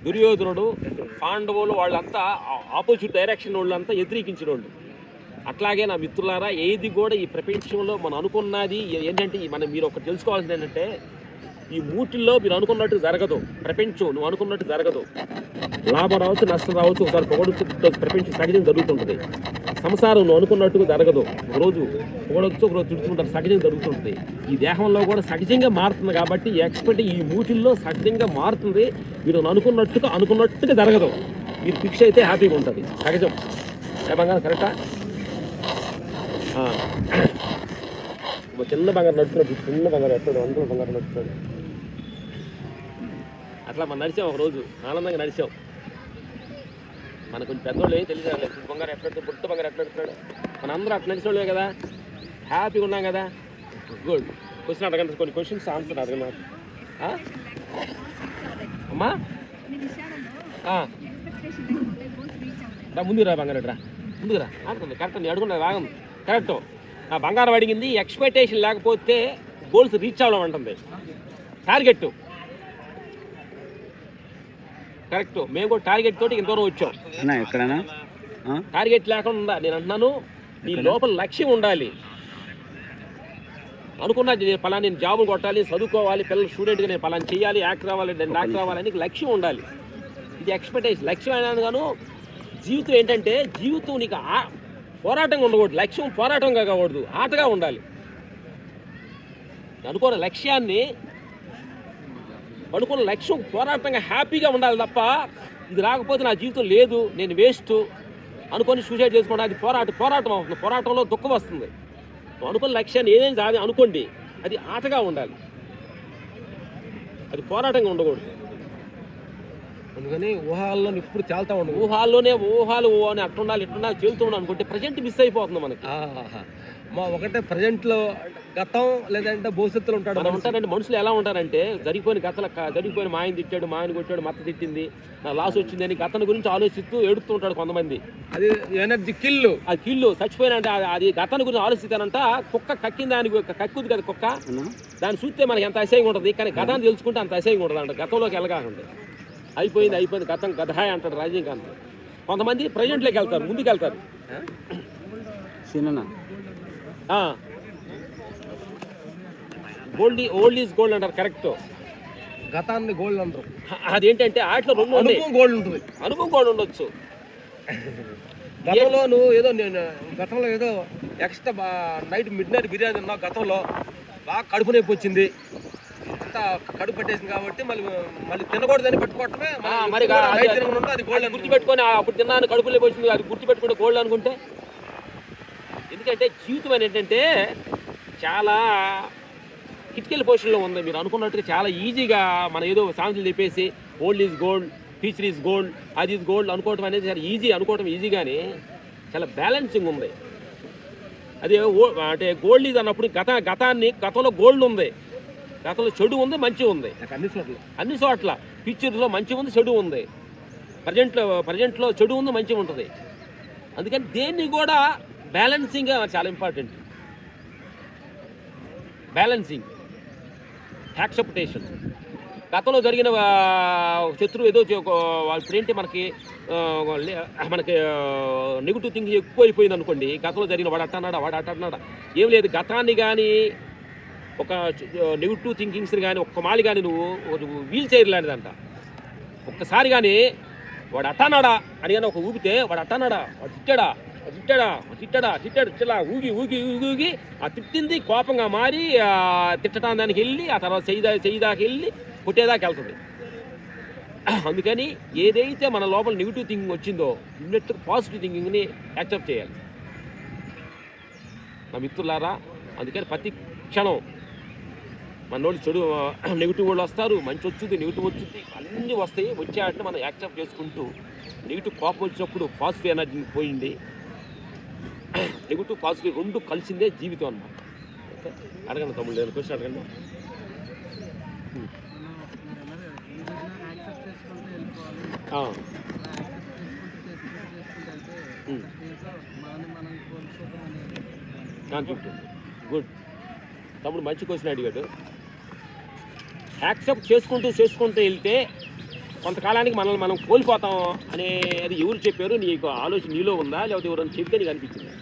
దుర్యోధనుడు, పాండవులు వాళ్ళంతా ఆపోజిట్ డైరెక్షన్ వాళ్ళంతా వ్యతిరేకించిన వాళ్ళు. అట్లాగే నా మిత్రులారా, ఏది కూడా ఈ ప్రపంచంలో మనం అనుకున్నది ఏంటంటే మీరు ఒకటి తెలుసుకోవాల్సింది ఏంటంటే ఈ మూటిల్లో మీరు అనుకున్నట్టు జరగదు. ప్రపంచం నువ్వు అనుకున్నట్టు జరగదు. లాభం రావచ్చు, నష్టం రావచ్చు, ఒకసారి పొగడొచ్చు, ప్రపంచం సహజం జరుగుతుంటుంది. సంసారం నువ్వు అనుకున్నట్టుగా జరగదు. ఒకరోజు పొగడొచ్చు, ఒకరోజు తిడుతుంటారు, సహజం జరుగుతుంటుంది. ఈ దేహంలో కూడా సహజంగా మారుతుంది. కాబట్టి ఎక్స్పెక్ట్ ఈ మూటిల్లో సహజంగా మారుతుంది. మీరు అనుకున్నట్టుగా జరగదు. మీరు ఫిక్స్ అయితే హ్యాపీగా ఉంటుంది, సహజం. బంగారం కరెక్టా? చిన్న బంగారం నడుస్తున్నాడు, చిన్న బంగారం ఎట్టాడు, అందరూ బంగారం నడుస్తున్నాడు. అట్లా మనం నడిచాం, ఒకరోజు ఆనందంగా నడిచాం. మనకు కొంచెం పెద్దోళ్ళు తెలియదు బంగారం ఎట్లాడుతాడు, పుట్టు బంగారం ఎట్లాడుతున్నాడు. మన అందరూ అట్లా నడిచినోళ్ళే కదా, హ్యాపీగా ఉన్నాం కదా. గుడ్. క్వశ్చన్ అడగండి, కొన్ని క్వశ్చన్స్ ఆన్సర్ అడగను అమ్మా. ముందుకు రా బంగారం, రా ముందుకు రా. కరెక్ట్, నేను అడుగున్నా బాగుంది, కరెక్ట్. బంగారం అడిగింది ఎక్స్పెక్టేషన్ లేకపోతే గోల్స్ రీచ్ అవ్వమంటుంది, టార్గెట్. కరెక్ట్, మేము కూడా టార్గెట్ తోటి ఇంతవరకు వచ్చాం. ఎక్కడైనా టార్గెట్ లేకుండా నేను అంటున్నాను, నీ లోపల లక్ష్యం ఉండాలి. అనుకున్నా నేను పలానా నేను జాబులు కొట్టాలి, చదువుకోవాలి, పిల్లలు స్టూడెంట్గా నేను పలానా చేయాలి, యాక్టర్ అవ్వాలి, నేను డాక్టర్ అవ్వాలి అని లక్ష్యం ఉండాలి. ఇది ఎక్స్పెక్టేషన్. లక్ష్యం అయినా గాను జీవితం ఏంటంటే జీవితం నీకు పోరాటంగా ఉండకూడదు. లక్ష్యం పోరాటంగా కాకూడదు, ఆటగా ఉండాలి. అనుకున్న లక్ష్యాన్ని అనుకున్న లక్ష్యం పోరాటంగా హ్యాపీగా ఉండాలి తప్ప ఇది రాకపోతే నా జీవితం లేదు, నేను వేస్ట్ అనుకొని సూసైడ్ చేసుకోండి. అది పోరాటం అవుతుంది. పోరాటంలో దుఃఖం వస్తుంది. అనుకున్న లక్ష్యాన్ని ఏదైనా అది అనుకోండి, అది ఆటగా ఉండాలి, అది పోరాటంగా ఉండకూడదు. అందుకని ఊహాల్లో ఇప్పుడు తేల్తా ఉండదు. ఊహాలు అని అట్టుండాలి ఇట్టుండాలి చెబుతూ ఉండాలి అనుకుంటే ప్రజెంట్ మిస్ అయిపోతుంది మనకి. ఒకటే ప్రజెంట్లో గతం లేదంటే భవిష్యత్తులో ఉంటారంటే మనుషులు ఎలా ఉంటారంటే జరిగిపోయిన మాయని తిట్టాడు, మాయని కొట్టాడు, మత్త తిట్టింది, నా లాస్ వచ్చిందని గతం గురించి ఆలోచిస్తూ ఏడుస్తూ ఉంటాడు కొంతమంది. అది ఎనర్జీ కిల్లు. అది కిల్లు చచ్చిపోయినంటే అది గతం గురించి ఆలోచిస్తానంట. కుక్క కక్కింది, దానికి కక్కుది కదా కుక్క, దాన్ని చూస్తే మనకి ఎంత అసహ్యంగా ఉంటుంది. కానీ గతాన్ని తెలుసుకుంటే అంత అసహ్యంగా ఉంటుంది అంట. గతంలోకి వెళ్ళగాకండి అయిపోయింది గతం గదహాయ్ అంటాడు రజనీకాంత్. కొంతమంది ప్రజెంట్లోకి వెళ్తారు, ముందుకు వెళ్తారు. ఓల్డ్ ఈజ్ గోల్డ్ అంటారు, కరెక్ట్. గతాన్ని గోల్డ్ అంటారు. అదేంటంటే ఆటలో రెండు అనుభవం గోల్డ్ ఉంటుంది. అనుభవం గోల్డ్ ఉండొచ్చు. గతంలో నువ్వు ఏదో నేను గతంలో ఏదో ఎక్స్ట్రా నైట్ మిడ్ బిర్యానీ తిన్నా, గతంలో బాగా కడుపు నొప్పి వచ్చింది, అంతా కడుపు పట్టేసింది కాబట్టి మళ్ళీ తినకూడదని పట్టుకోవటమే. మరి అది గోల్డ్ గుర్తుపెట్టుకొని అప్పుడు తిన్నాను కడుపులో వచ్చింది, అది గుర్తుపెట్టుకుంటే గోల్డ్ అనుకుంటే. ఎందుకంటే జీవితం అని ఏంటంటే చాలా కిటికీల పొజిషన్లో ఉంది. మీరు అనుకున్నట్టుగా చాలా ఈజీగా మనం ఏదో సాంగ్లు చెప్పేసి old is gold, future is gold, అది ఈజ్ గోల్డ్ అనుకోవటం అనేది చాలా ఈజీ. అనుకోవటం ఈజీ కానీ చాలా బ్యాలెన్సింగ్ ఉంది. అదే అంటే గోల్డ్ ఈజ్ అన్నప్పుడు గతంలో గోల్డ్ ఉంది, గతంలో చెడు ఉంది, మంచి ఉంది. అన్ని చోట్ల ఫ్యూచర్లో మంచి ఉంది, చెడు ఉంది. ప్రజెంట్లో చెడు ఉంది, మంచి ఉంటుంది. అందుకని దేన్ని కూడా బ్యాలెన్సింగ్ చాలా ఇంపార్టెంట్. Balancing, acceptation. గతంలో జరిగిన శత్రువు ఏదో ఇప్పుడేంటి మనకి నెగిటివ్ థింకింగ్ ఎక్కువ అయిపోయింది అనుకోండి. గతంలో జరిగిన వాడు అట్టన్నాడా ఏం లేదు. గతాన్ని కానీ ఒక నెగిటివ్ థింకింగ్స్ని కానీ ఒక్క మాలి కానీ నువ్వు వీల్ చైర్ లాంటిదంట. ఒక్కసారి కానీ వాడు అట్టన్నాడా అని కానీ ఒక ఊపితే వాడు అట్టన్నాడా, వాడు తిట్టాడా ఇలా ఊగి ఆ తిట్టింది కోపంగా మారి తిట్టడం దానికి వెళ్ళి ఆ తర్వాత చెయ్యిదాకా వెళ్ళి కొట్టేదాకా వెళ్తుంది. అందుకని ఏదైతే మన లోపల నెగిటివ్ థింకింగ్ వచ్చిందో ఇమ్మీడియట్గా పాజిటివ్ థింకింగ్ని యాక్సెప్ట్ చేయాలి నా మిత్రులారా. అందుకని ప్రతి క్షణం మనోళ్ళు చెడు నెగిటివ్ వాళ్ళు వస్తారు, మంచి వచ్చింది, నెగిటివ్ వచ్చింది, అన్నీ వస్తాయి. వచ్చేటట్టు మనం యాక్సెప్ట్ చేసుకుంటూ నెగిటివ్ కోపం వచ్చినప్పుడు పాజిటివ్ ఎనర్జీని పోయింది, నెగిటివ్ పాజిటివ్ రెండు కలిసిందే జీవితం అన్నమాట. ఓకే, అడగండి తమ్ముళ్ళు, నేను క్వశ్చన్ అడగండి. గుడ్ తమ్ముడు, మంచి క్వశ్చన్ అడిగాడు. యాక్సెప్ట్ చేసుకుంటూ వెళ్తే కొంతకాలానికి మనల్ని మనం కోల్పోతాం అనేది ఎవరు చెప్పారు? నీకు ఆలోచన నీలో ఉందా, లేకపోతే ఎవరైనా చెప్తే నీకు అనిపించింది?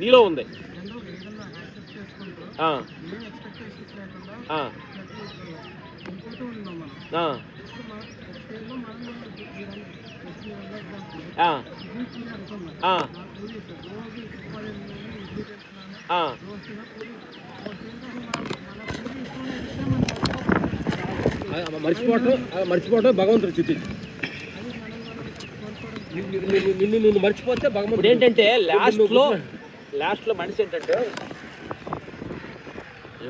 నీలో ఉంది. మర్చిపోవటం భగవంతుడు చిత్తి. నిన్ను మర్చిపోతే భగవంతుడు ఏంటంటే లాస్ట్లో మనిషి ఏంటంటే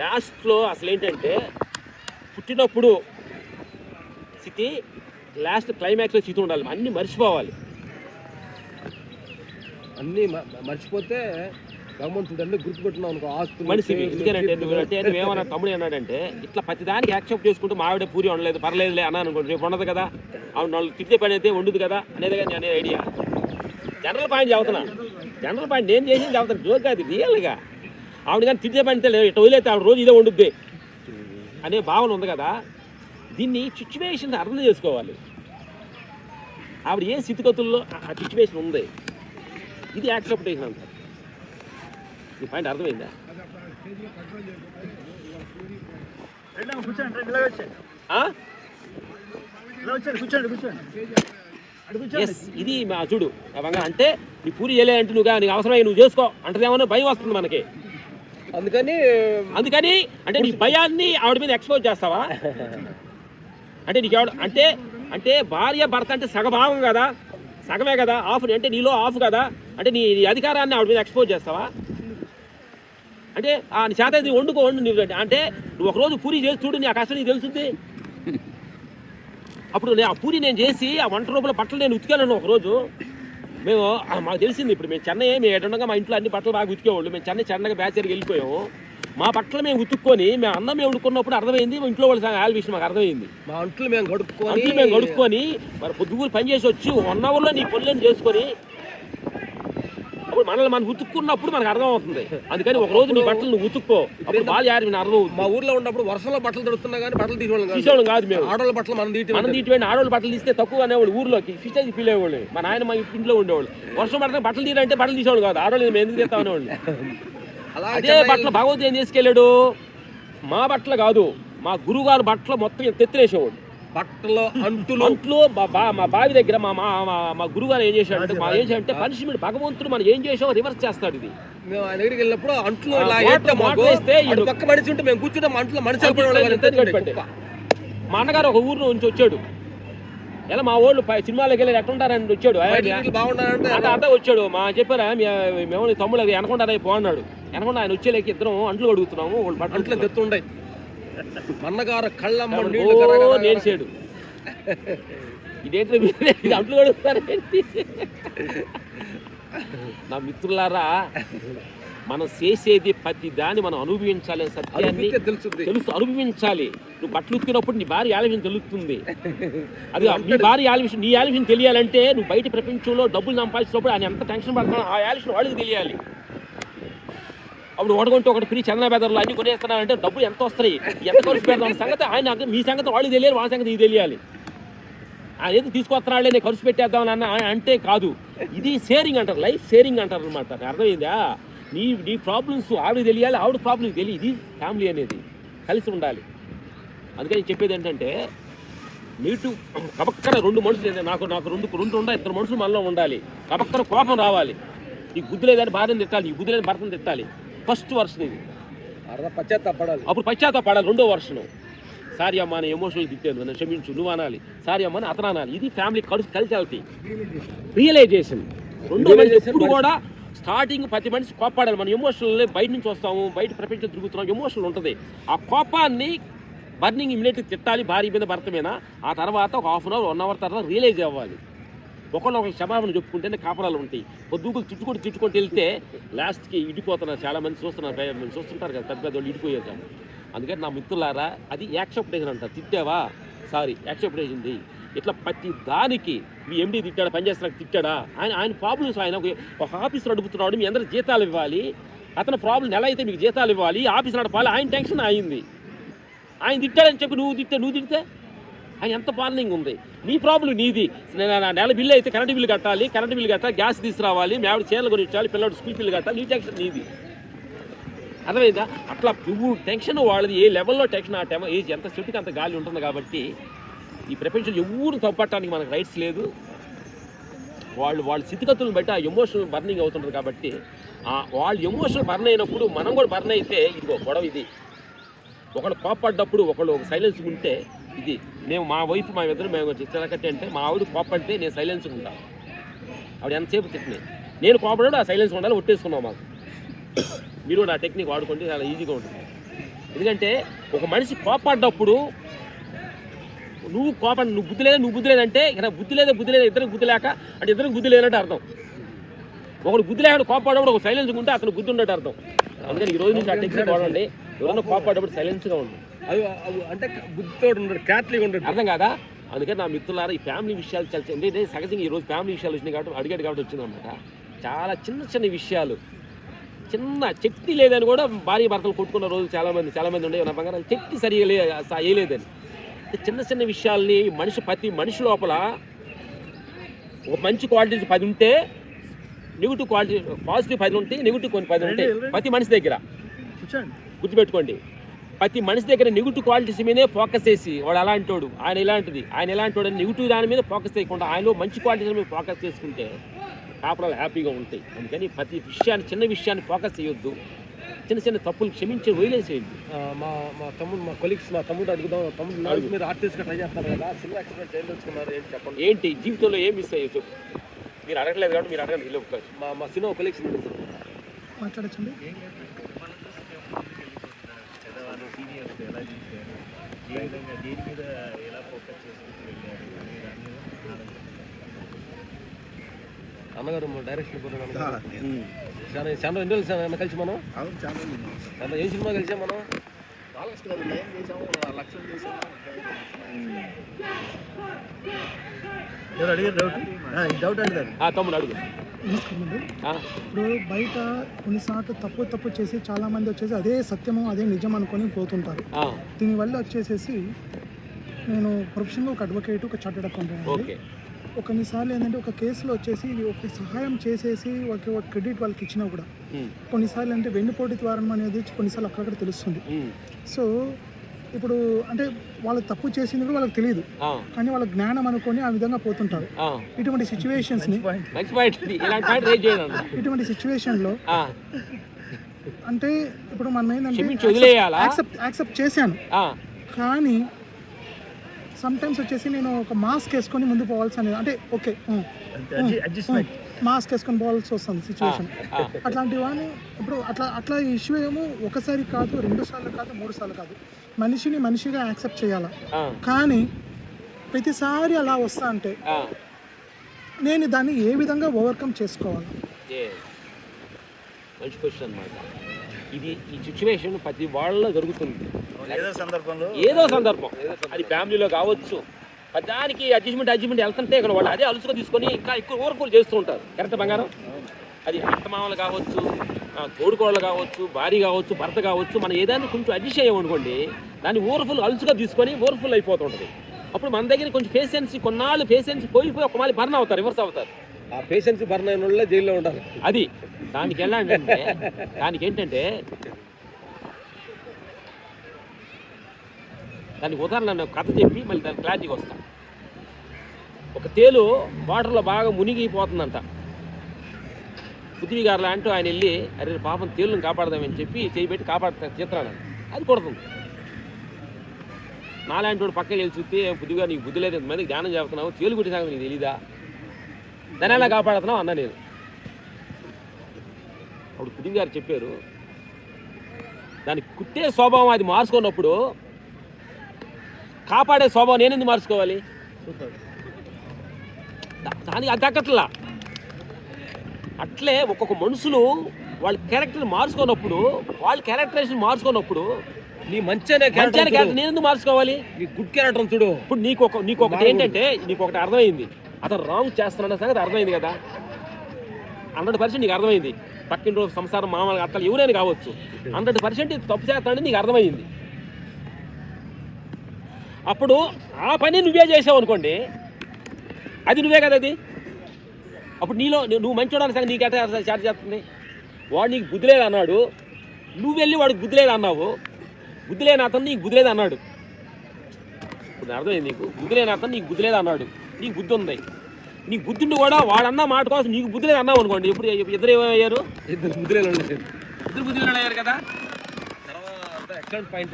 లాస్ట్లో అసలు ఏంటంటే పుట్టినప్పుడు స్థితి, లాస్ట్ క్లైమాక్స్లో స్థితి ఉండాలి. అన్నీ మర్చిపోవాలి. అన్నీ మర్చిపోతే భగవంతుడు అన్నీ గుర్తుపెట్టున్నావు అనుకో ఆస్తు మనిషివి. ఎందుకంటే నువ్వేమన్నా తమ్ముడు అన్నాడంటే ఇట్లా ప్రతిదానికి యాక్సెప్ట్ చేసుకుంటూ మా ఆవిడ పూరి వండలేదు పర్లేదులే అన్నాను అనుకోండి, రేపు ఉండదు కదా, ఆవిడ వాళ్ళు తిట్టే పని అయితే వండుదు కదా అనేది కానీ అనే ఐడియా. జనరల్ పాయింట్ చదువుతున్నా, జనరల్ పాయింట్ నేను చేసింది చదువుతాను, జోక్ అది రియల్గా. ఆవిడ కానీ తిట్టే పని అయితే ఇట్లా వదిలేస్తే ఆవిడ రోజు ఇదే వండుద్ది అనే భావన ఉంది కదా. దీన్ని సిచ్యువేషన్ అర్థం చేసుకోవాలి. ఆవిడ ఏ స్థితిగతుల్లో ఆ సిచ్యువేషన్ ఉంది, ఇది యాక్సెప్టేషన్ అంటారు. ఈ పాయింట్ అర్థమైందా? ఎస్, ఇది మా చూడు అంటే నీ పూరి చేయలేదంటే నీకు అవసరమై నువ్వు చేసుకో అంటే ఏమన్నా భయం వస్తుంది మనకి. అందుకని అంటే నీ భయాన్ని ఆవిడ మీద ఎక్స్పోజ్ చేస్తావా? అంటే నీకు అంటే భార్య భర్త అంటే సగభావం కదా, సగమే కదా, ఆఫ్ అంటే నీలో ఆఫ్ కదా, అంటే నీ అధికారాన్ని ఆవిడ మీద ఎక్స్పోజ్ చేస్తావా? అంటే నీ చేత ఇది వండు అంటే నువ్వు ఒకరోజు పూరి చేసి చూడు, నీ ఆ కష్టం నీకు తెలుస్తుంది. అప్పుడు ఆ పూరి నేను చేసి ఆ 100 రూపాయల బట్టలు నేను ఉతికాను ఒకరోజు. మాకు తెలిసింది, ఇప్పుడు మేము చెన్నై ఎటుండగా మా ఇంట్లో అన్ని బట్టలు బాగా ఉతికేవాళ్ళు. మేము చెన్నైగా బ్యాచర్కి వెళ్ళిపోయాము. మా బట్టలు మేము ఉతుక్కొని మేము అన్నం మేము వండుకున్నప్పుడు అర్థమైంది, మా ఇంట్లో వాళ్ళు ఆల్ విషయం మాకు అర్థమైంది. మా అంట్లు మేము కడుక్కొని మరి పొద్దుగూరు పని చేసి వచ్చి 1 అవర్లో నీ పనులను చేసుకొని అప్పుడు మనల్ని మనం ఉతుక్కున్నప్పుడు మనకు అర్థం అవుతుంది. అందుకని ఒక రోజు నీ బట్టలు నువ్వు ఉతుక్కో, అప్పుడు బాగా అర్థం అవుతుంది. మా ఊర్లో ఉన్నప్పుడు వర్షంలో బట్టలు దొరుకుతున్నా కానీ బట్టలు తీసేవాళ్ళం కాదు. మేము ఆడవాళ్ళ బట్టలు మనం తీయటం ఆడవాళ్ళ బట్టలు తీస్తే తక్కువ అనేవాళ్ళు, ఊర్లోకి ఫిష్ ఫీల్ అయ్యేవాళ్ళు. మా నాయన మా ఇంట్లో ఉండేవాళ్ళు. వర్షం పడితే బట్టలు తీయాలంటే బట్టలు తీసేవాళ్ళు కాదు, ఆడవాళ్ళు మేము ఎందుకు తీస్తాం అనేవాళ్ళు. అదే బట్టలు భగవంతుడు ఏం తీసుకెళ్ళాడు, మా బట్టలు కాదు మా గురువుగారు బట్టలు మొత్తం తెత్తినేసేవాడు. బట్టలు అంట్లు మా బావి దగ్గర మా గురుగారు ఏం చేశాడంటే పనిష్మెంట్ భగవంతుడు మనం ఏం చేసామో రివర్స్ చేస్తాడు. ఇది మేము ఆయన దగ్గరికి వెళ్ళినప్పుడు అంట్లు పక్క మనిషి ఉంటే మేము కూర్చుంటాం, అంట్లో మనిషి. మా అన్నగారు ఒక ఊరు నుంచి వచ్చాడు, ఎలా మా వాళ్ళు సినిమాలోకి వెళ్ళి ఎట్లుంటారని వచ్చాడు. బాగుండాలంటే అంతా వచ్చాడు. మా చెప్పారా మేము తమ్ముడు అది వెనకుంటారా బాగున్నాడు. వెనకుండా ఆయన వచ్చేలేక ఇద్దరం అంట్లు అడుగుతున్నాము, వాళ్ళు బట్టలు తెత్తుండయి. మన్నగారు కళ్ళమ్మ నేర్చాడు. ఇదేంటి ఇది అంట్లు అడుగుతారేంటి? నా మిత్రులారా, మనం చేసేది ప్రతి దాన్ని మనం అనుభవించాలి, సత్యాన్ని తెలుసు అనుభవించాలి. నువ్వు బట్టలు ఉతికినప్పుడు నీ భార్య ఆలోచన తెలుస్తుంది. అది నీ భార్య ఆలోచన నీ ఆలోచన తెలియాలంటే నువ్వు బయట ప్రపంచంలో డబ్బులు సంపాదించినప్పుడు ఆయన ఎంత టెన్షన్ పడుతున్నావు ఆ ఆలోచన వాళ్ళకి తెలియాలి. అప్పుడు ఒకటి ఒకటి ఫ్రీ చందన బెదర్లు అన్ని కొనేస్తున్నానంటే డబ్బులు ఎంత వస్తాయి, ఎంత ఖర్చు పెడతాం సంగతి ఆయన మీ సంగతి వాళ్ళకి తెలియాలి, వాళ్ళ సంగతి ఇది తెలియాలి. ఆయన ఏదో తీసుకొస్తున్నాళ్ళే నేను ఖర్చు పెట్టేద్దామని అంటే కాదు. ఇది షేరింగ్ అంటారు, లైఫ్ షేరింగ్ అంటారు అనమాట. అర్థమైందా? నీ ప్రాబ్లమ్స్ ఆవిడకి తెలియాలి, ఆవిడ ప్రాబ్లమ్స్ తెలియదు. ఇది ఫ్యామిలీ అనేది కలిసి ఉండాలి. అందుకని చెప్పేది ఏంటంటే నీటు కబక్కన 2 మనుషులు నాకు రెండు ఉండాలి, 2 మనుషులు మనలో ఉండాలి. కబక్కన కోపం రావాలి. నీకు బుద్ధి లేదని భార్యను తిట్టాలి, నీకు బుద్ధి లేదని భర్తను తిట్టాలి. ఫస్ట్ వర్షన్ ఇది. పశ్చాత్తాపడాలి. అప్పుడు పశ్చాత్తాపడాలి. 2వ వర్షను సారీ అమ్మ నేను ఎమోషనల్ తిట్టాను, నన్ను క్షమించు నువ్వు అనాలి. సారీ అమ్మ అని అతను అనాలి. ఇది ఫ్యామిలీ కలిసి రియలైజేషన్. 2వ ఎప్పుడు కూడా స్టార్టింగ్ ప్రతి మనిషి కోపాడాలి. మనం ఎమోషనల్ బయట నుంచి వస్తాము, బయట ప్రపంచం తిరుగుతున్నాం, ఎమోషనల్ ఉంటుంది. ఆ కోపాన్ని బర్నింగ్ ఇమిడియట్గా తిట్టాలి, భార్య మీద భర్త మీద. ఆ తర్వాత ఒక 1/2 అవర్ 1 అవర్ తర్వాత రియలైజ్ అవ్వాలి. ఒకళ్ళు క్షమాపణ చెప్పుకుంటేనే కాపరాలు ఉంటాయి. పొద్దుగులు తిట్టుకుంటూ వెళ్తే లాస్ట్కి ఇడిపోతున్నారు. చాలామంది చూస్తుంటారు కదా, పెద్ద పెద్దవాళ్ళు ఇడిపోయారు కదా. అందుకని నా మిత్రులారా, అది యాక్సెప్టేషన్ అంటారు. తిట్టావా సారీ యాక్సెప్టేషన్. ఇట్లా ప్రతి దానికి మీ ఎండీ తిట్టాడా, పనిచేస్తున్నా తిట్టాడా, ఆయన ప్రాబ్లమ్స్ ఆయన ఒక ఆఫీస్ నడుపుతున్నాడు, మీ అందరూ జీతాలు ఇవ్వాలి. అతని ప్రాబ్లం నెల అయితే మీకు జీతాలు ఇవ్వాలి, ఆఫీస్ నడపాలి. ఆయన టెన్షన్ అయింది. ఆయన తిట్టాడని చెప్పి నువ్వు తిడితే ఆయన ఎంత పాలనింగ్ ఉంది. నీ ప్రాబ్లం నీది. నెల బిల్లు అయితే కరెంటు బిల్లు కట్టాలి, గ్యాస్ తీసుకురావాలి, మీ ఆవిడ చీరలు కొనిచ్చాలి, పిల్లడు స్కూల్ బిల్లు కట్టాలి. నీ టెన్షన్ నీది. అర్థమైందా? అట్లా నువ్వు టెన్షన్ వాళ్ళది. ఏ లెవెల్లో టెన్షన్ ఆ ఏజ్ ఎంత చెట్టుకి అంత గాలి ఉంటుంది. కాబట్టి ఈ ప్రపంచంలో ఎవరు తప్పట్టడానికి మనకు రైట్స్ లేదు. వాళ్ళ స్థితిగతులను బట్టి ఆ ఎమోషనల్ బర్నింగ్ అవుతుంటుంది. కాబట్టి వాళ్ళు ఎమోషనల్ బర్న్ అయినప్పుడు మనం కూడా బర్న్ అయితే ఇదిగో గొడవ ఇది. ఒకళ్ళు కోపడ్డప్పుడు ఒకళ్ళు సైలెన్స్ ఉంటే ఇది. మా వైఫ్ మా ఇద్దరు మేము చిన్నకట్టి అంటే మా ఆవిడ కోపడితే నేను సైలెన్స్ ఉంటాను. ఆవిడ ఎంతసేపు తిట్టినాయి, నేను కోపడ్డాడు ఆ సైలెన్స్ ఉండాలి. ఒట్టేసుకున్నాం. మాకు మీరు కూడా ఆ టెక్నిక్ వాడుకుంటే చాలా ఈజీగా ఉంటుంది. ఎందుకంటే ఒక మనిషి కోపడ్డప్పుడు నువ్వు బుద్ధి లేదంటే ఇక్కడ బుద్ధి లేదు ఇద్దరికి బుద్ధి లేక అంటే ఇద్దరికి బుద్ధి లేనట్టు అర్థం. ఒకడు బుద్ధి లేకుండా కోపడ్డప్పుడు ఒక సైలెన్స్ ఉంటే అతను బుద్ధి ఉన్నట్టు అర్థం. అందుకని ఈ రోజు నుంచి ఆ టెక్నిక్ వాడండి. ఎవరన్నా కోపడ్డప్పుడు సైలెన్స్గా ఉంటుంది. అంటే బుద్ధితో ఉండడు, క్యాట్లీగా ఉండడు. అర్థం కాదా? అందుకని నా మిత్రులారా, ఈ ఫ్యామిలీ విషయాలు చల్చండి. నేను సహజంగా ఈరోజు ఫ్యామిలీ విషయాలు వచ్చినాయి కాబట్టి అడిగాడు కాబట్టి వచ్చిందన్నమాట. చాలా చిన్న విషయాలు, చిన్న చట్నీ లేదని కూడా భార్య భర్తలు కొట్టుకున్న రోజులు చాలామంది ఉండే. నా బంగారాలు చట్నీ సరిగా వేయలేదని చిన్న విషయాల్ని ప్రతి మనిషి లోపల ఒక మంచి క్వాలిటీస్ 10 ఉంటే నెగిటివ్ క్వాలిటీ, పాజిటివ్ 10 ఉంటాయి, నెగిటివ్ కొన్ని 10 ఉంటాయి ప్రతి మనిషి దగ్గర. గుర్తుపెట్టుకోండి, ప్రతి మనిషి దగ్గర నెగిటివ్ క్వాలిటీస్ మీదే ఫోకస్ చేసి వాడు అలాంటోడు, ఆయన ఇలాంటిది, ఆయన ఎలాంటోడు అని నెగిటివ్ దాని మీద ఫోకస్ చేయకుండా ఆయనలో మంచి క్వాలిటీస్ మీద ఫోకస్ చేసుకుంటే కాపురాలు హ్యాపీగా ఉంటాయి. అందుకని ప్రతి విషయాన్ని, చిన్న విషయాన్ని ఫోకస్ చేయొద్దు, చిన్న చిన్న తప్పులు క్షమించి వదిలేసేయండి. మా కొలీగ్స్, మా తమ్ముడు అడుగుదాం. తమ్ముడు మీరు ఆర్టిస్ట్గా ట్రై చేస్తారు కదా, సినిమా ఎక్స్పీరియన్స్ ఏం తెలుసుకున్నారు ఏంటి చెప్పండి. ఏంటి జీవితంలో ఏం మిస్ అయ్యో చెప్పు. మీరు అడగలేదు కాబట్టి మీరు అడగండి. వీళ్ళు మా సినిమా కొలీగ్స్ మాట్లాడచ్చండి. అన్నగారు డైరెక్షన్ చాలా 2 రోజులు కలిసి మనం ఏం సినిమా కలిసాం మనం? తమ్ముడు అడుగు. ఇప్పుడు బయట కొన్నిసార్లు తప్పు చేసి చాలా మంది వచ్చేసి అదే సత్యము అదే నిజం అనుకొని పోతుంటారు. దీనివల్ల వచ్చేసేసి నేను ప్రొఫెషన్గా ఒక అడ్వకేట్, ఒక చార్టెడ్ అకౌంటెంట్. కొన్నిసార్లు ఏంటంటే ఒక కేసులో వచ్చేసి ఒక సహాయం చేసేసి ఒక క్రెడిట్ వాళ్ళకి ఇచ్చినా కూడా కొన్నిసార్లు అంటే వెన్నుపోటు ద్వారం అనేది కొన్నిసార్లు అక్కడక్కడ తెలుస్తుంది. సో ఇప్పుడు అంటే వాళ్ళు తప్పు చేసింది కూడా వాళ్ళకి తెలియదు, కానీ వాళ్ళ జ్ఞానం అనుకొని ఆ విధంగా పోతుంటారు. ఇటువంటి సిచ్యువేషన్స్ ని ఇటువంటి సిచ్యువేషన్ లో అంటే ఇప్పుడు మనం ఏంటంటే యాక్సెప్ట్ చేశాను, కానీ సమ్ టైమ్స్ వచ్చేసి నేను ఒక మాస్క్ వేసుకొని ముందు పోవాల్సి అనేది అంటే ఓకే మాస్క్ వేసుకొని పోవాల్సి వస్తుంది సిచ్యువేషన్. అట్లాంటి వాడిని ఇప్పుడు అట్లా ఇష్యూ ఏమో ఒకసారి కాదు, 2 సార్లు కాదు, 3 సార్లు కాదు, మనిషిని మనిషిగా యాక్సెప్ట్ చేయాలా. కానీ ప్రతిసారి అలా వస్తా అంటే నేను దాన్ని ఏ విధంగా ఓవర్కమ్ చేసుకోవాలి? మంచి క్వశ్చన్ అన్నమాట. ఇది ఈ సిచ్యువేషన్ ప్రతి వాళ్ళలో జరుగుతుంది, ఏదో సందర్భం. అది ఫ్యామిలీలో కావచ్చు, దానికి అడ్జస్ట్మెంట్ వెళ్తుంటే ఇక్కడ వాళ్ళు అదే అలుసుగా తీసుకొని ఇంకా ఎక్కువ ఓవర్ఫుల్ చేస్తూ ఉంటారు. కరెక్ట్ బంగారం? అది అత్తమామలు కావచ్చు, తోడుకోళ్ళు కావచ్చు, భార్య కావచ్చు, భర్త కావచ్చు, మనం ఏదైనా కొంచెం అడ్జస్ట్ అయ్యామనుకోండి దాన్ని ఓవర్ఫుల్ అలుసుగా తీసుకొని ఓవర్ఫుల్ అయిపోతుంటుంది. అప్పుడు మన దగ్గర కొంచెం పేషెన్సీ, కొన్నాళ్ళు పేషెన్సీ పోయిపోయి ఒక మళ్ళీ బర్న్ అవుతారు, రివర్స్ అవుతారు. ఆ పేషెన్సీ బర్న్ అయిన వాళ్ళే జైల్లో ఉండాలి. అది దానికి ఎలా అంటే దానికి ఏంటంటే దానికి ఉదాహరణ కథ చెప్పి మళ్ళీ దాని క్లారిటీకి వస్తాం. ఒక తేలు వాటర్లో బాగా మునిగిపోతుందంట. పృథ్వీ గారు లాంటి ఆయన వెళ్ళి అరే పాపం తేలుని కాపాడదామని చెప్పి చేయబెట్టి కాపాడుతారు చిత్రాన్ని, అది కొడుతుంది. నాలాంటి వాడు పక్కకి వెళ్ళి చూస్తే పృథ్వీగా నీకు బుద్ధి లేదు, ఎంతమందికి ధ్యానం చేస్తున్నావు, తేలు గుడి సాగు నీకు తెలీదా, దాన్ని ఎలా కాపాడుతున్నావు అన్నా నేను. అప్పుడు పృథ్వీ గారు చెప్పారు దానికి కుట్టే స్వభావం అది మార్చుకున్నప్పుడు కాపాడే స్వభావం నేను ఎందుకు మార్చుకోవాలి? దానికి అది తగ్గట్లా. అట్లే ఒక్కొక్క మనుషులు వాళ్ళ క్యారెక్టర్ మార్చుకున్నప్పుడు, వాళ్ళ క్యారెక్టరేషన్ మార్చుకున్నప్పుడు నీ మంచిగా క్యారెక్టర్ నేను ఎందుకు మార్చుకోవాలి? నీ గుడ్ క్యారెక్టర్ చూడు. ఇప్పుడు నీకు ఒకటి ఏంటంటే నీకు ఒకటి అర్థమైంది, అతను రాంగ్ చేస్తున్నాడు సంగతి అర్థమైంది కదా, 100% నీకు అర్థమైంది. పక్కింటి రోజు సంసారం మామూలుగా అత్తలు ఎవరైనా కావచ్చు, 100% తప్పు చేస్తాడని నీకు అర్థమైంది. అప్పుడు ఆ పని నువ్వే చేసావు అనుకోండి, అది నువ్వే కదా అది. అప్పుడు నీలో నువ్వు మంచోడానికి సంగతి నీకు ఎట్లా చార్జ్ చేస్తుంది? వాడు నీకు బుద్ధి లేదు అన్నాడు, నువ్వు వెళ్ళి వాడికి బుద్ధి లేదు అన్నావు, బుద్ధి లేని అతను నీకు బుద్ధి లేదు అన్నాడు. ఇప్పుడు అర్థమైంది నీకు, బుద్ధి లేని అతను నీకు బుద్ధి లేదు అన్నాడు, నీకు బుద్ధి ఉంది. నీకు బుద్ధుండి కూడా వాడన్న మాట కోసం నీకు బుద్ధి లేదు అన్నావు అనుకోండి, ఇప్పుడు ఇద్దరు ఏమయ్యారు? ఇద్దరు బుద్ధి లేని అయ్యారు కదా. పాయింట్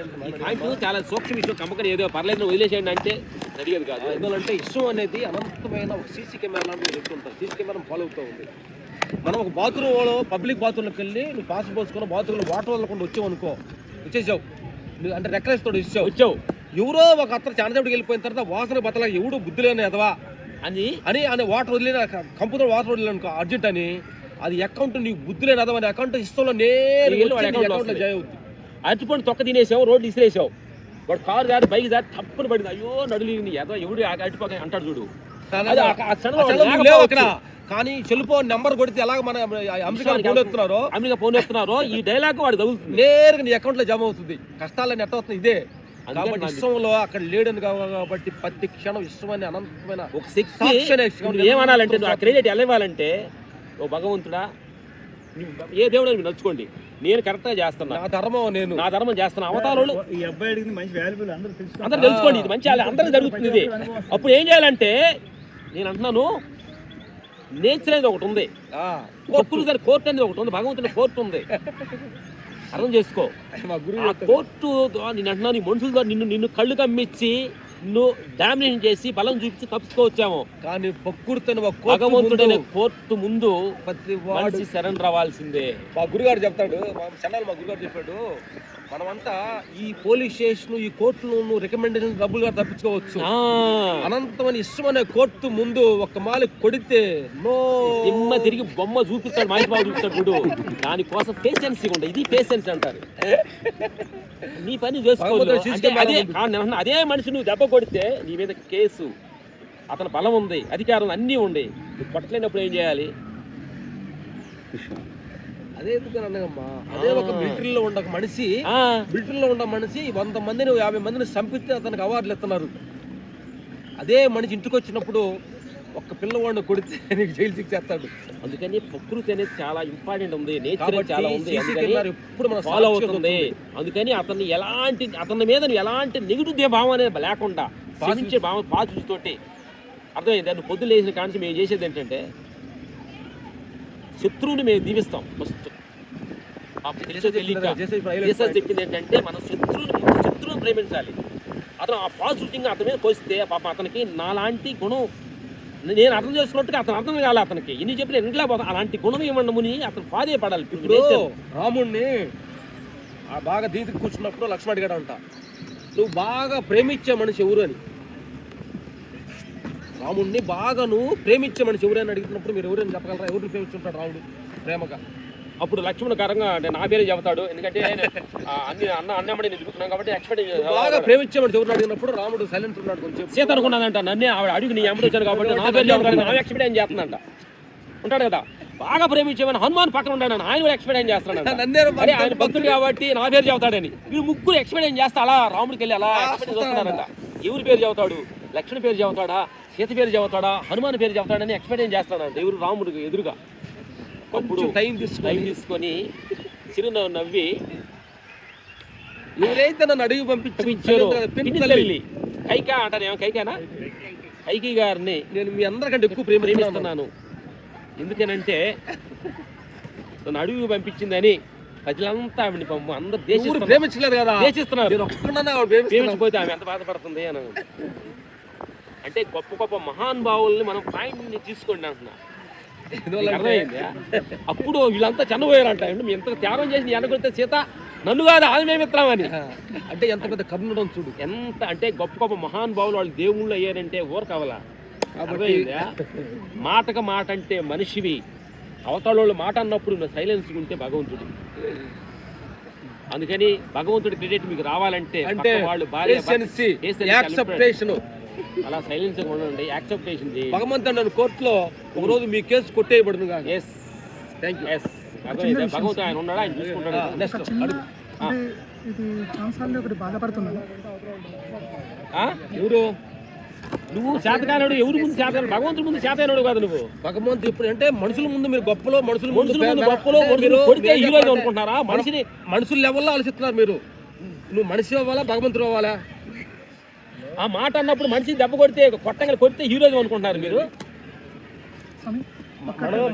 చాలా సూక్ష్మ విషయం, కమ్మకని ఏదో పర్లేదు వదిలేసేయండి అంటే జరిగేది కాదు. ఎందుకంటే ఇష్టం అనేది అనంతమైన ఒక సీసీ కెమెరా లాంటివి చెప్తుంటారు. సీసీ కెమెరా ఫాలో అవుతూ ఉంది. మనం ఒక బాత్రూంలో పబ్లిక్ బాత్రూంలోకి వెళ్ళి నువ్వు పాస్ పోసుకొని బాత్రూంలో వాటర్ వదలకుండా వచ్చావు అనుకో, వచ్చేసావు నువ్వు అంటే రెక్కలేస్తాడు వచ్చావు. ఎవరో ఒక అత్తరు చానసేపటికి వెళ్ళిపోయిన తర్వాత వాసన బతలా ఎవడో బుద్ధి లేని ఎదవా అని వాటర్ వదిలేని కంప్యూటర్ వాటర్ వదిలేను అనుకో అర్జెంట్ అని, అది అకౌంట్ నీకు బుద్ధి లేని ఎదవా అకౌంట్ ఇష్టంలో నేను అకౌంట్లో జాయ్ అవుతుంది. అరటిపండు తొక్క తినేసావు, రోడ్డు ఇసిరేసావు, వాడు కారు దారి బైక్ దారి తప్పని పడింది, అయ్యో నడులింది ఎదో ఎవడు అరటిపక్క అంటాడు చూడు. అక్కడ కానీ సెల్ఫో నెంబర్ కొడితే ఎలాగ మన అమెరికా ఫోన్ ఎత్తున్నారో ఈ డైలాగ్ వాడు తగులుతుంది, నేరుగా నీ అకౌంట్లో జమ అవుతుంది. కష్టాలని ఎట్ట అవుతుంది ఇదే. కాబట్టి ఇష్టంలో అక్కడ లేడని కాబట్టి ప్రతి క్షణం ఇష్టమని అనంతమైన ఒక శక్తి ఏమనాలంటే క్రెడిట్ ఎలా ఇవ్వాలంటే ఓ భగవంతుడా ఏ దేవుడు మీరు నచ్చుకోండి, నేను కరెక్ట్గా చేస్తున్నా, నా ధర్మం చేస్తున్నా. అవతారాలు ఈ అబ్బాయి అడిగింది మంచి వాల్యుబుల్ అందరూ తెలుసు. అందరూ తెలుసుకోండి, ఇది మంచి అందరూ జరుగుతుంది ఇది. అప్పుడు ఏం చేయాలంటే నేను అంటున్నాను, నేచర్ అనేది ఒకటి ఉంది, ప్రకృతి కోర్టు అనేది ఒకటి ఉంది, భగవంతుని కోర్టు ఉంది, అర్థం చేసుకో. ఆ కోర్టు నేను అంటున్నాను, ఈ మనుషుల ద్వారా నిన్ను కళ్ళు కమ్మించి నిన్ను డామినేషన్ చేసి బలం చూపించి తప్పుకోవచ్చాము. కానీ భగవంతుడైన కోర్టు ముందు మనిషి సరెండర్ అవ్వాల్సిందే. మా గురుగారు చెప్తాడు, మా గురుగారు చెప్పాడు, మనమంతా ఈ పోలీస్ స్టేషన్ ఈ కోర్టును రికమెండేషన్ డబ్బులుగా తప్పించుకోవచ్చు, అనంతమైన ఇష్టమనే కోర్టు ముందు ఒక మాలి కొడితే తిమ్మ తిరిగి బొమ్మ చూపిస్తాడు, మాయిబాబు చూపిస్తాడు చూడు. దానికోసం పేషెన్సీ ఉంటాయి, ఇది పేషెన్స్ అంటారు. నీ పని చేసుకోవాలి. అదే మనిషి నువ్వు దెబ్బ కొడితే నీ మీద కేసు, అతని బలం ఉంది, అధికారం అన్నీ ఉంది, నువ్వు కొట్టలేనప్పుడు ఏం చేయాలి? అదే ఎందుకని అన్నగమ్మా, అదే ఒక మిలిటరీలో ఉన్న మనిషి 100 మందిని 50 మందిని చంపితే అతనికి అవార్డులు ఇస్తున్నారు. అదే మనిషి ఇంటికి వచ్చినప్పుడు ఒక్క పిల్లవాడిని కొడితే నీకు జైలు శిక్ష చేస్తాడు. అందుకని ప్రకృతి అనేది చాలా ఇంపార్టెంట్ ఉంది, నేచర్ చాలా ఉంది, ఎప్పుడు మనం ఫాలో అవుతుంది. అందుకని అతని మీద నువ్వు ఎలాంటి నెగిటివ్ భావం అనేది లేకుండా భావించే భావం పాజిటివ్ తోటి అర్థమైంది. నువ్వు పొద్దున్న లేచిన కానించి మేము చేసేది ఏంటంటే శత్రువుని మేము దీవిస్తాం. ఫస్ట్ చెప్పింది ఏంటంటే మనం శత్రువుని ప్రేమించాలి. అతను ఆ పాజిటివ్ అతని మీద పోస్తే పాప అతనికి నాలాంటి గుణం నేను అర్థం చేసుకున్నట్టుగా అతను అర్థం కావాలి. అతనికి ఇన్ని చెప్పిన ఇంట్లో అలాంటి గుణం ఇవ్వడముని అతను పాదేపడాలి. ఇప్పుడు రాముణ్ణి బాగా దీనికి కూర్చున్నప్పుడు లక్ష్మణ్ అడిగాడు అంట, నువ్వు బాగా ప్రేమించే మనిషి ఎవరు అని. రాముణ్ణి బాగా నువ్వు ప్రేమించే మనిషి ఎవరైనా అడిగినప్పుడు మీరు ఎవరైనా చెప్పగలరా? ఎవరిని ప్రేమించుంటాడు రాముడు ప్రేమగా? అప్పుడు లక్ష్మణ కారంగా అంటే నా పేరే చెబుతాడు, ఎందుకంటే అన్నమ్మడి నేను దిగుతున్నాను కాబట్టి ఎక్స్పెక్ట్ బాగా ప్రేమించే మనిషి ఎవరు అడిగినప్పుడు రాముడు సైలెంట్ ఉన్నాడు. కొంచెం సీత అనుకున్నానంట, నన్నే ఆవిడ అడుగు నీ అమ్మడు వచ్చాను కాబట్టి నా పేరు చెబుతాడు, నా ఎక్స్పెక్ట్ ఏం చేస్తుందంట ఉంటాడు కదా. బాగా ప్రేమించేమని హనుమాన్ పక్కన ఉంటాడు, ఆయన కూడా ఎక్స్పెక్ట్ ఏం చేస్తున్నాడు, ఆయన భక్తుడు కాబట్టి నా పేరు చెబుతాడని. వీళ్ళు ముగ్గురు ఎక్స్పెక్ట్ ఏం చేస్తా అలా రాముడికి వెళ్ళి అలా ఎక్స్పెక్ట్ చేస్తున్నారంట. ఎవరి పేరు చెబుతాడు? లక్ష్మణ్ పేరు చెబుతాడా, సీత పేరు చెబుతాడా, హనుమాన్ పేరు చెబుతాడని ఎక్స్పెక్ట్ ఏం చేస్తాడంట ఎవరు రాముడికి ఎదురుగా. అప్పుడు టైం తీసుకొని చిరునవ్వు నవ్వి ఎవరైతే నన్ను అడిగి పంపించారు కైకా అంటారు, కైకానా కైకి గారిని నేను మీ అందరికంటే ఎక్కువ ప్రేమిస్తున్నాను. ఎందుకనంటే నన్ను అడుగు పంపించిందని ప్రజలంతా ఆవిడని అందరు ప్రేమించలేదు కదా, దేశిస్తున్నారు. ప్రేమించిపోతే ఆమె ఎంత బాధపడుతుంది అని అంటే గొప్ప గొప్ప మహానుభావుల్ని మనం పాయింట్ని తీసుకోండి అంటున్నా. అర్థమైంది. అప్పుడు వీళ్ళంతా చనిపోయారంట, మేము ఎంత త్యాగం చేసి ఎనకొడితే సీత నన్ను కాదు ఆమె మేమిత్తామని. అంటే ఎంత పెద్ద కరుణం చూడు, ఎంత అంటే గొప్ప గొప్ప మహానుభావులు వాళ్ళు దేవుళ్ళు అయ్యారంటే ఊరు కావాలా. అర్థమైందా? మాటకు మాట అంటే మనిషివి, అవతల మాట అన్నప్పుడు నువ్వు సైలెన్స్ ఉంటే భగవంతుడు. అందుకని భగవంతుడి క్రెడిట్ మీకు రావాలంటే వాళ్ళు అలా సైలెన్స్ ఉండండి, యాక్సెప్టేషన్ చేయండి. భగవంతుడు నన్ను కోర్టులో ఒక రోజు మీ కేసు కొట్టేయబడును. భగవంతుడు ఆయన ఉన్నాడు, ఆయన చూసుకుంటాడు. ఇది చాలాసార్లు ఒకటి బాధపడుతున్నాను. ఎవరు నువ్వు శాతకానుడు? ఎవరు ముందు శాతకానుడు? భగవంతుడు ముందు శాతకానుడు కాదు నువ్వు. భగవంతుడు ఇప్పుడు అంటే మనుషుల ముందు మీరు గొప్పలో, మనుషుల ముందు గొప్పలో కొడితే హీరోగా అనుకుంటున్నారా? మనుషుల లెవెల్లో ఆలోచిస్తున్నారు మీరు. నువ్వు మనిషి అవ్వాలా, భగవంతుడు అవ్వాలా? ఆ మాట అన్నప్పుడు మనిషి దెబ్బ కొడితే కొడితే హీరోగా అనుకుంటున్నారు మీరు.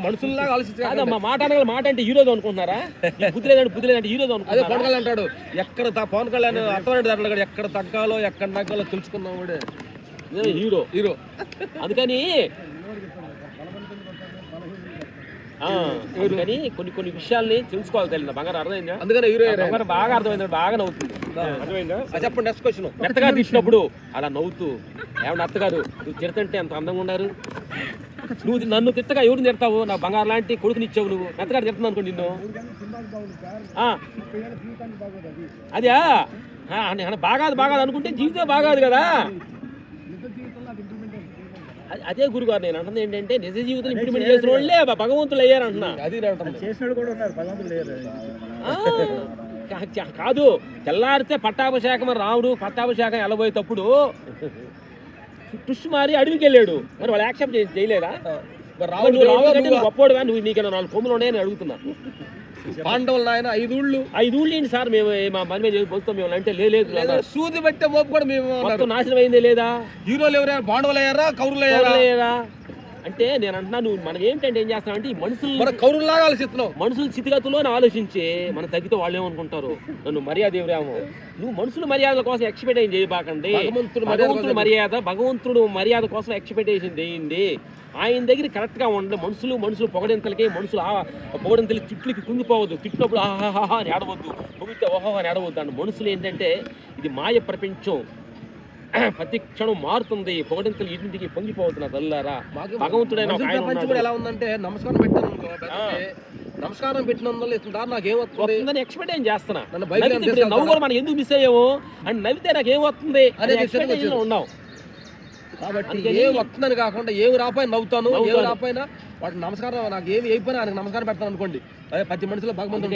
మనుషుల్లాగా ఆలోచించాలి. మా మాట అనగల మాట అంటే హీరోగా అనుకుంటున్నారా? బుద్ధి లేదంటే హీరోగా అనుకుంటున్నారు. అదే పవన్ కళ్యాణ్ అంటాడు, ఎక్కడ పవన్ కళ్యాణ్ అర్థమైంది దాంట్లో ఎక్కడ తగ్గాలో ఎక్కడ తగ్గాలో తెలుసుకున్నాం వాడే హీరో. అందుకని కొన్ని విషయాల్ని తెలుసుకోవాలి తెలియదు. బంగారు అర్థమైందా? అందుకని హీరో బాగా అర్థమైంది, బాగా నవ్వుతుంది. అర్థమైందా? చెప్పండి నెక్స్ట్ క్వశ్చన్. మెత్తగా తీసినప్పుడు అలా నవ్వుతూ ఏమన్నా అత్తగారు నువ్వు తిడతంటే ఎంత అందంగా ఉన్నారు, నువ్వు నన్ను తిట్టగా ఎవరిని తిడతావు? నా బంగారు లాంటి కొడుకుని ఇచ్చావు, నువ్వు మెత్తగా తిడుతున్నావు అనుకోండి నిన్ను. అదే బాగాదు అనుకుంటే జీవితం బాగాదు కదా. అదే గురుగారు నేను అంటున్నది ఏంటంటే నిజ జీవితం ఇంప్లిమెంట్ చేసిన వాళ్ళే భగవంతులు అయ్యారు అంటున్నా. కాదు, తెల్లారితే పట్టాభిషేకం రాముడు పట్టాభిషేకం వెళ్ళబోయేటప్పుడు టుష్ మారి అడవికి వెళ్ళాడు, మరి వాళ్ళు యాక్సెప్ట్ చేయలేదా? మరి నువ్వు రాముడు కంటే రావణుడు నువ్వు గొప్పోడుగా నువ్వు నీకన్నా 4 కొమ్ములు ఉన్నాయని అడుగుతున్నా. పాండవులు ఆయన 5 ఊళ్ళు 5 ఊళ్ళు ఏంటి సార్ మేము మా పని మీద పోస్తాం మేము అంటే లేదు సూది పెట్టే మోపు కూడా మేము మొత్తం నాశనం అయిందే లేదా? హీరోలు ఎవరైనా పాండవులు అయ్యారా కౌరులు అయ్యారా? లేదా అంటే నేను అంటున్నా నువ్వు మనం ఏంటంటే ఏం చేస్తాం అంటే ఈ మన కౌరుల్లాగా ఆలోచిస్తున్నావు. మనుషుల స్థితిగతుల్లో ఆలోచించి మనం తగ్గితే వాళ్ళు ఏమనుకుంటారు నన్ను మర్యాద ఎవరేమో. నువ్వు మనుషుల మర్యాదల కోసం ఎక్స్పెక్టేషన్ చేయబాకండి. భగవంతుడు మర్యాద కోసం ఎక్స్పెక్టేషన్ చేయండి. ఆయన దగ్గర కరెక్ట్గా ఉండండి. మనుషులు పొగడింతలకి మనుషులు పొగడింతలు తిట్లకి కుంగిపోవద్దు. తిట్టినప్పుడు ఆహాహా అని ఏడవద్దు, పొగితే ఓహో అని ఏడవద్దు అండి. మనుషులు ఏంటంటే ఇది మాయ ప్రపంచం, ప్రతి క్షణం మారుతుంది. పొగడింతలు ఇంటికి పొంగిపోవద్దు నా తల్లారా. భగవంతుడైన ఒక ఆయన ఉన్నాడు. ఎలా ఉందంటే నమస్కారం పెట్టాను నమస్కారం పెట్టినందువల్ల నాకేమవుతుందని ఎక్స్పెక్టేషన్ చేస్తున్నా. నవ్వు నవ్వు కూడా మనం ఎందుకు మిస్ అయ్యాము అని నవ్వితే నాకు ఏమవుతుంది అనే ఎక్స్పెక్టేషన్ ఉన్నాం. కాబట్టి ఏం వస్తుందని కాకుండా ఏమి రాపోయినా నవ్వుతాను, ఏమి రాపోయినా వాటి నమస్కారం నాకు ఏమి అయిపోయినా ఆయనకు నమస్కారం పెడతాను అనుకోండి. అదే ప్రతి మనిషిలో భగవంతుడు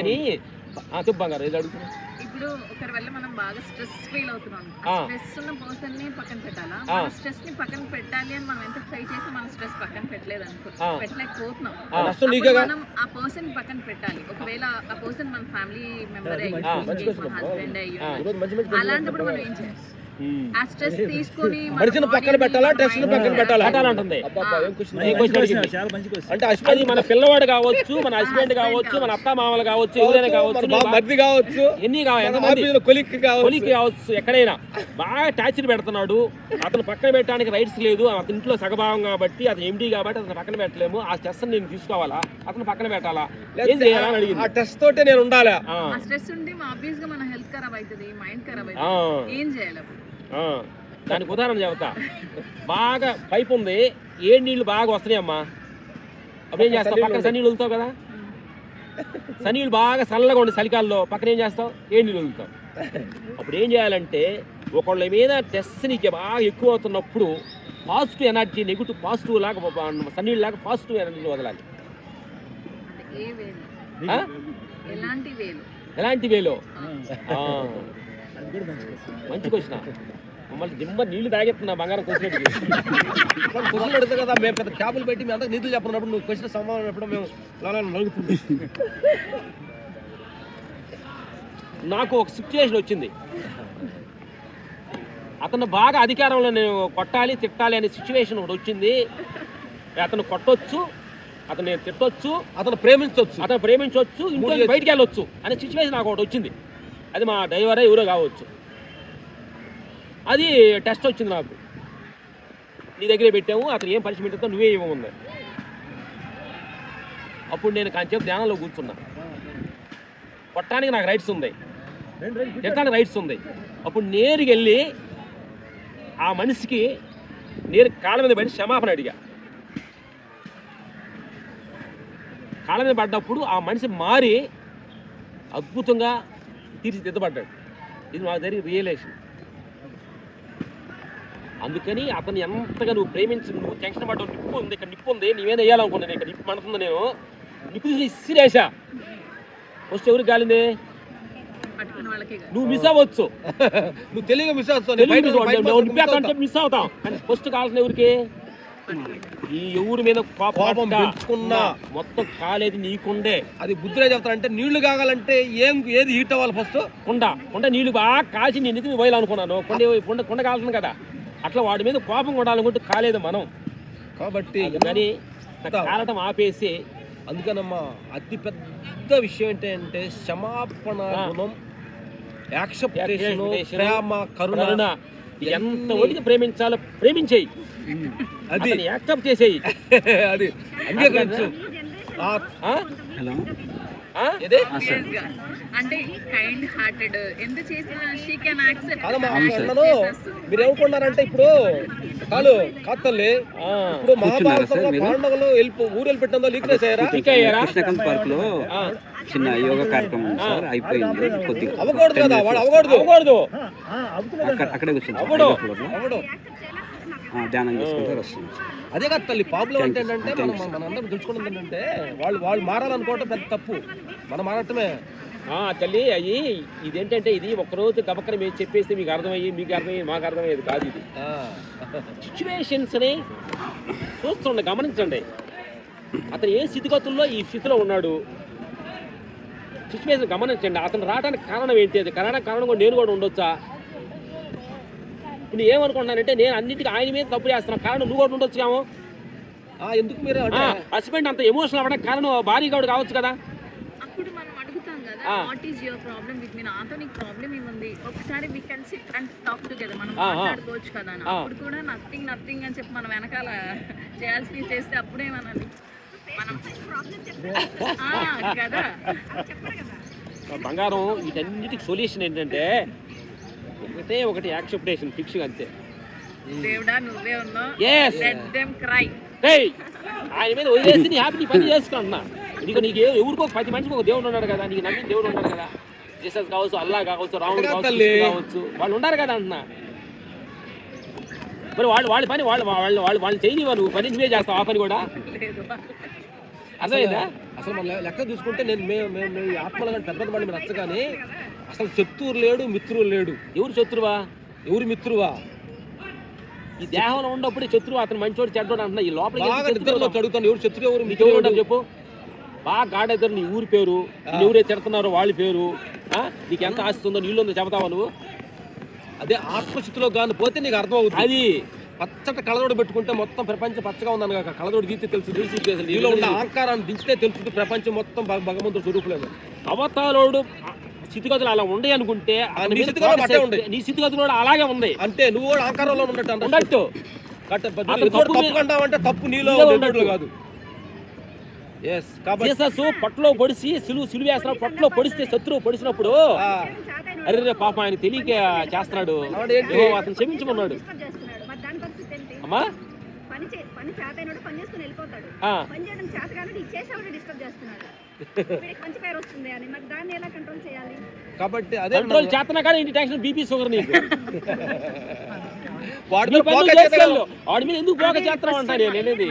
బంగారు ఏది అడుగుతున్నా. ఇప్పుడు ఒకరి వల్ల మనం బాగా స్ట్రెస్ ఫీల్ అవుతున్నాం. స్ట్రెస్ ఉన్న పర్సన్ ని పక్కన పెట్టాలా? మన స్ట్రెస్ ని పక్కన పెట్టాలి అని మనం ఎంత ట్రై చేసి మన స్ట్రెస్ పక్కన పెట్టలేకపోతున్నాం. మనం ఆ పర్సన్ పక్కన పెట్టాలి. ఒకవేళ ఆ పర్సన్ మన ఫ్యామిలీ మెంబర్ అయ్యి హస్బెండ్ అయ్యి అలాంటప్పుడు మనం ఏం చేయాలి? ఆ స్ట్రెస్ తీసుకొని మనిషిని పక్కన పెట్టాలా, టెస్ట్ పక్కన పెట్టాలా అంటుంది. అంటే అది మన పిల్లవాడు కావచ్చు, మన హస్బెండ్ కావచ్చు, మన అత్త మామలు కావచ్చు, ఎవరైనా కావచ్చు, మధ్య కావచ్చు, ఎన్ని కొలిక్ కావచ్చు, ఎక్కడైనా బాగా టార్చర్ పెడుతున్నాడు. అతను పక్కన పెట్టడానికి రైట్స్ లేదు. అతని ఇంట్లో సగభాగం కాబట్టి, అతను ఎండీ కాబట్టి అతను పక్కన పెట్టలేము. ఆ స్ట్రెస్ నేను తీసుకోవాలా, అతను పక్కన పెట్టాలా, ఏం చేయాలని అడిగింది. ఆ టెస్ట్ తోటే నేను ఉండాలి. ఆ స్ట్రెస్ ఉంటే ఆబ్వియస్ గా మన హెల్త్ ఖరాబ్ అవుతుంది, మైండ్ ఖరాబ్ అవుతుంది. ఏం చేయాలి? దానికి ఉదాహరణ చెబుతా. బాగా పైపు ఉంది, ఏడు నీళ్లు బాగా వస్తున్నాయమ్మా. అప్పుడు ఏం చేస్తావు? పక్కన సన్నీళ్ళు వదులుతావు కదా. సన్నీళ్ళు బాగా చల్లగా ఉండి చలికాల్లో పక్కన ఏం చేస్తావు? ఏడు నీళ్ళు వదులుతావు. అప్పుడు ఏం చేయాలంటే ఒకళ్ళ మీద టెస్ట్ నీకు బాగా ఎక్కువ అవుతున్నప్పుడు పాజిటివ్ ఎనర్జీ, నెగిటివ్ పాజిటివ్ లాగా సన్నీళ్ళు లాగా పాజిటివ్ ఎనర్జీని వదలాలి. ఎలాంటి వేలో? మంచి క్వశ్చన్. మమ్మల్ని దిమ్మ నీళ్లు తాగెత్తున్నా బంగారం క్వశ్చన్ అడుగుతా కదా. మేము పెద్ద క్యాబులు పెట్టి మేము అంతా నిధులు చెప్పినప్పుడు నువ్వు క్వశ్చన్ సమాధానం ఎప్పుడు మేము నలుగుతుంది. నాకు ఒక సిచ్యువేషన్ వచ్చింది. అతను బాగా అధికారంలో నేను కొట్టాలి తిట్టాలి అనే సిచ్యువేషన్ ఒకటి వచ్చింది. అతను కొట్టొచ్చు, అతను నేను తిట్టొచ్చు, అతను ప్రేమించవచ్చు, ఇంట్లో బయటికి వెళ్ళొచ్చు అనే సిచ్యువేషన్ నాకు ఒకటి వచ్చింది. అది మా డ్రైవరే ఎవరో కావచ్చు. అది టెస్ట్ వచ్చింది నాకు. నీ దగ్గరే పెట్టాము, అతను ఏం పనిష్మెంట్ ఇస్తా నువ్వే ఇవ్వముంది. అప్పుడు నేను కాంచేపు ధ్యానంలో కూర్చున్నా. కొట్టడానికి నాకు రైట్స్ ఉంది, తిట్టడానికి రైట్స్ ఉంది. అప్పుడు నేరుగా వెళ్ళి ఆ మనిషికి నేను కాళ్ళ మీద పడి క్షమాపణ అడిగా. కాళ్ళ మీద పడ్డప్పుడు ఆ మనిషి మారి అద్భుతంగా తీర్చిదిద్దబడ్డాడు. ఇది నాకు జరిగిన రియలైజేషన్. అందుకని అతను ఎంతగా నువ్వు ప్రేమించి నువ్వు టెన్షన్ పడ్డావు. నిప్పు ఉంది, ఇక్కడ నిప్పు ఉంది, నీవేనా వేయాలనుకున్నాను. ఇక్కడ నిప్పు మండుతుంది. నేను నిప్పు చూసి ఇసిరేసా. ఫస్ట్ ఎవరికి కాలింది? నువ్వు మిస్ అవ్వచ్చు, నువ్వు తెలియగా మిస్ అవుతావు, మిస్ అవుతాం. కానీ ఫస్ట్ కావాల్సిన ఎవరికి? ఈ ఎవరి మీద కోపం పెంచుకున్నా మొత్తం కాలేదు నీకుండే. అది బుద్ధిలో చెప్తారంటే నీళ్లు కాగాలంటే ఏది హీట్ అవ్వాలి? ఫస్ట్ కొండ నీళ్లు బాగా కాల్చి నేను ఇది పోయాలనుకున్నాను. కొండ కాల్సింది కదా. అట్లా వాడి మీద కోపం కొడాలనుకుంటే కాలేదు మనం. కాబట్టి కానీ కాలటం ఆపేసి. అందుకనమ్మా అతి పెద్ద విషయం ఏంటంటే క్షమాపణ గుణం, యాక్సెప్టేషన్, ప్రేమ, కరుణ. ఎంత ఒడికి ప్రేమించాలో ప్రేమించేయి, అది యాక్సెప్ట్ చేసేయి, అది అంగీకరించు. అంటే కైండ్ హార్టెడ్ ఎంత చేసినా షీ కెన్ యాక్సెప్ట్. మీరు ఏమనుకున్నారంటే ఇప్పుడు కాతల్లి ఇప్పుడు మహాభారతంలో పాండవులు ఊరు వెళ్ళిపెట్టిందో లీక్నెస్ అయ్యారా? కృష్ణకాంత్ పార్క్ లో చిన్న యోగా కార్యక్రమం సార్ అయిపోయింది. కొద్దిగా అవ్వకూడదు కదా, వాడు అవ్వకూడదు. అక్కడే కూర్చొని ధ్యానం చేసుకుంటే వస్తుంది. అదే కదా తల్లి ప్రాబ్లం ఏంటంటే మనందరం తెలుసుకున్నది ఏంటంటే వాళ్ళు మారాలనుకోవటం పెద్ద తప్పు, మనం మారటమే. తల్లి అయ్యి ఇదేంటంటే ఇది ఒక్కరోజు గబక్కన మీరు చెప్పేస్తే మీకు అర్థమయ్యి మాకు అర్థమయ్యేది కాదు. ఇది సిచ్యువేషన్స్ని చూస్తుండే, గమనించండి. అతను ఏ స్థితిగతుల్లో ఈ స్థితిలో ఉన్నాడు, సిచ్యువేషన్ గమనించండి. అతను రావడానికి కారణం ఏంటి, అది కారణం కూడా నేను కూడా ఉండొచ్చా? ఇప్పుడు ఏమనుకుంటున్నానంటే నేను అన్నిటికీ ఆయన మీద తప్పు చేస్తున్నాను, కారణం నువ్వు కూడా ఉండొచ్చు కాము. ఎందుకు మీరు హస్బెండ్ అంత ఎమోషనల్ అవ్వడానికి కారణం భార్య కూడా కావచ్చు కదా. అప్పుడు మనం అడుగుతాం కదా, what is your problem with me, నాతో నీకు ప్రాబ్లం ఏముంది, ఒకసారి we can sit and talk together, మనం మాట్లాడుకోవచ్చు కదా అని. అప్పుడు కూడా నథింగ్ అని చెప్పి మనం వెనకాల చేయాల్సి చేస్తే అప్పుడేమనాలి మనం కదా. బంగారం వీటన్నిటికి సొల్యూషన్ ఏంటంటే ఒకటి యాక్సెప్టేషన్, ఫిక్స్ అంతే. దేవుడా నువ్వే ఉన్నావు, Yes. Let them cry. ఆయన మీద వదిలేసి నీ హ్యాపీ పని చేసుకుంటున్నా. నీకు ఎవరికో 10 మందికి ఒక దేవుడు ఉన్నాడు కదా, నీకు నమ్మిన దేవుడు ఉన్నాడు కదా, జీసస్ కావచ్చు, అల్లా కావచ్చు, రాముడు కావచ్చు, వాళ్ళు ఉన్నారు కదా అంటున్నా. మరి వాళ్ళ పని వాళ్ళు చేయనివా, నువ్వు పని నువ్వే చేస్తావు ఆ పని కూడా. అర్థమైందా? అసలు మన లెక్క చూసుకుంటే మేము ఆత్మలు కానీ పెద్ద పడి నచ్చ కానీ అసలు శత్రువు లేడు, మిత్రువు లేడు. ఎవరు శత్రువా, ఎవరు మిత్రువా? ఈ దేహంలో ఉన్నప్పుడు శత్రువు అతను మంచోడు చెడ్డోడు అంటున్నా. ఈ లోపల అడుగుతాను, ఎవరు శత్రువు ఎవరు నీకు ఎవరు ఉంటారు చెప్పు? బాగా గాడెద్దరు నీ ఊరి పేరు, ఎవరైతే తిడుతున్నారో వాళ్ళ పేరు, నీకు ఎంత ఆస్తి ఉందో నీళ్ళు ఉందో చెబుతావా నువ్వు? అదే ఆత్మస్థితిలో కానీ పోతే నీకు అర్థం అవుతుంది. అది పచ్చట కళ్ళజోడు పెట్టుకుంటే మొత్తం ప్రపంచం పచ్చగా ఉందని కాక కళ్ళజోడు తీస్తే తెలుసు, నీలో ఉన్న అహంకారాన్ని దించితే తెలుస్తుంది ప్రపంచం మొత్తం భగవంతుడు స్వరూపులేదు. అవతారోడు స్థితిగతులు అలా ఉండే అనుకుంటే నీ స్థితిగతులు కూడా అలాగే ఉంది. అంటే నువ్వు కూడా అహంకారంలో ఉన్నట్టు అంటే తప్పు నీలో ఉన్నట్లు కాదు. జీసస్ పొట్టలో పొడిసి సిలువ వేస్తున్నాడు, పొట్టలో పొడిస్తే శత్రువు పొడిచినప్పుడు అరే పాప ఆయన తెలియక చేస్తున్నాడు, అతను క్షమించమన్నాడు. అమ్మా పని చేతైనోడు పని చేసుకుని వెళ్ళిపోతాడు, పని చేయడం చేత కాబట్టి ఇచ్చేసేవాడు డిస్టర్బ్ చేస్తున్నాడు, మంచి పేరు వస్తుంది అని, మరి దాన్ని ఎలా కంట్రోల్ చేయాలి? కాబట్టి అదే కంట్రోల్ చేస్తున్నా కానీ ఇంటి టెన్షన్ బీపీ షుగర్ నీకు వాడి మీద ఎందుకు పోక చేస్తున్నావు అంటా నేనేది.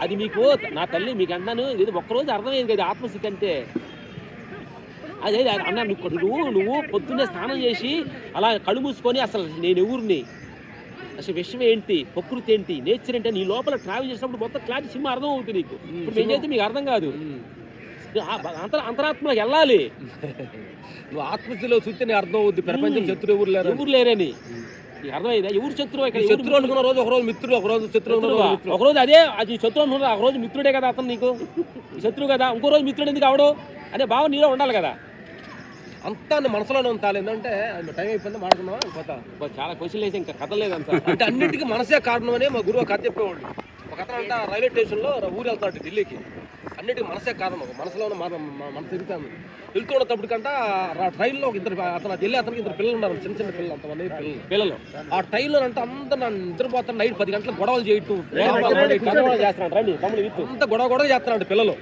అది మీకు నా తల్లి మీకు అన్నాను, ఇది ఒక్కరోజు అర్థమయ్యేది కదా ఆత్మస్థితి అంటే. అదే అన్నా నువ్వు పొద్దున్నే స్నానం చేసి అలా కళ్ళు మూసుకొని అసలు నేను ఎవరిని, అసలు విషయం ఏంటి, ప్రకృతి ఏంటి, నేచర్ ఏంటి, నీ లోపల ట్రావెల్ చేసినప్పుడు మొత్తం క్లారిటీ సినిమా అర్థం అవుతుంది నీకు. ఇప్పుడు ఏం చేస్తే మీకు అర్థం కాదు, అంతరాత్మలోకి వెళ్ళాలి. నువ్వు ఆత్మస్థితిలో చూస్తే అర్థం అవుద్ది ప్రపంచం శత్రువు ఎవరు లేరని. నీకు అర్థమైందా? ఎవరు శత్రువు? ఇక్కడ శత్రువు అనుకున్న రోజు ఒకరోజు మిత్రుడు, ఒకరోజు శత్రువు, ఒకరోజు అదే అది శత్రువు అనుకున్నా, ఒకరోజు మిత్రుడే కదా అతను నీకు శత్రువు కదా, ఇంకో రోజు మిత్రుడు ఎందుకు అవడం అనే భావం నీలో ఉండాలి కదా. అంతా మనసులోనే ఉంటాలి. ఏంటంటే టైం అయిపోయింది మాట్లాడుకున్నావా పోతా. చాలా క్వశ్చన్ వేసి ఇంకా కథ లేదంతా. అంటే అన్నిటికీ మనసే కారణం అని మా గురువు కథ చెప్పేవాడు. ఒక అతను అంట రైల్వే స్టేషన్లో ఊరు వెళ్తాడు ఢిల్లీకి, అన్నిటికీ మనసే కారణం, మనసులో మనసు తిరుగుతాను. వెళ్తున్నప్పటికంట ట్రైన్లో ఒక ఇద్దరు అతను వెళ్ళి అతనికి ఇద్దరు పిల్లలు ఉన్నారు, చిన్న చిన్న పిల్లలు, అంతమంది పిల్లలు. ఆ ట్రైన్లో అంటే అందరూ నన్ను నిద్రపోతాను, నైట్ 10 గంటలకు గొడవలు చేయటం, అంత గొడవ చేస్తున్నాడు పిల్లలు.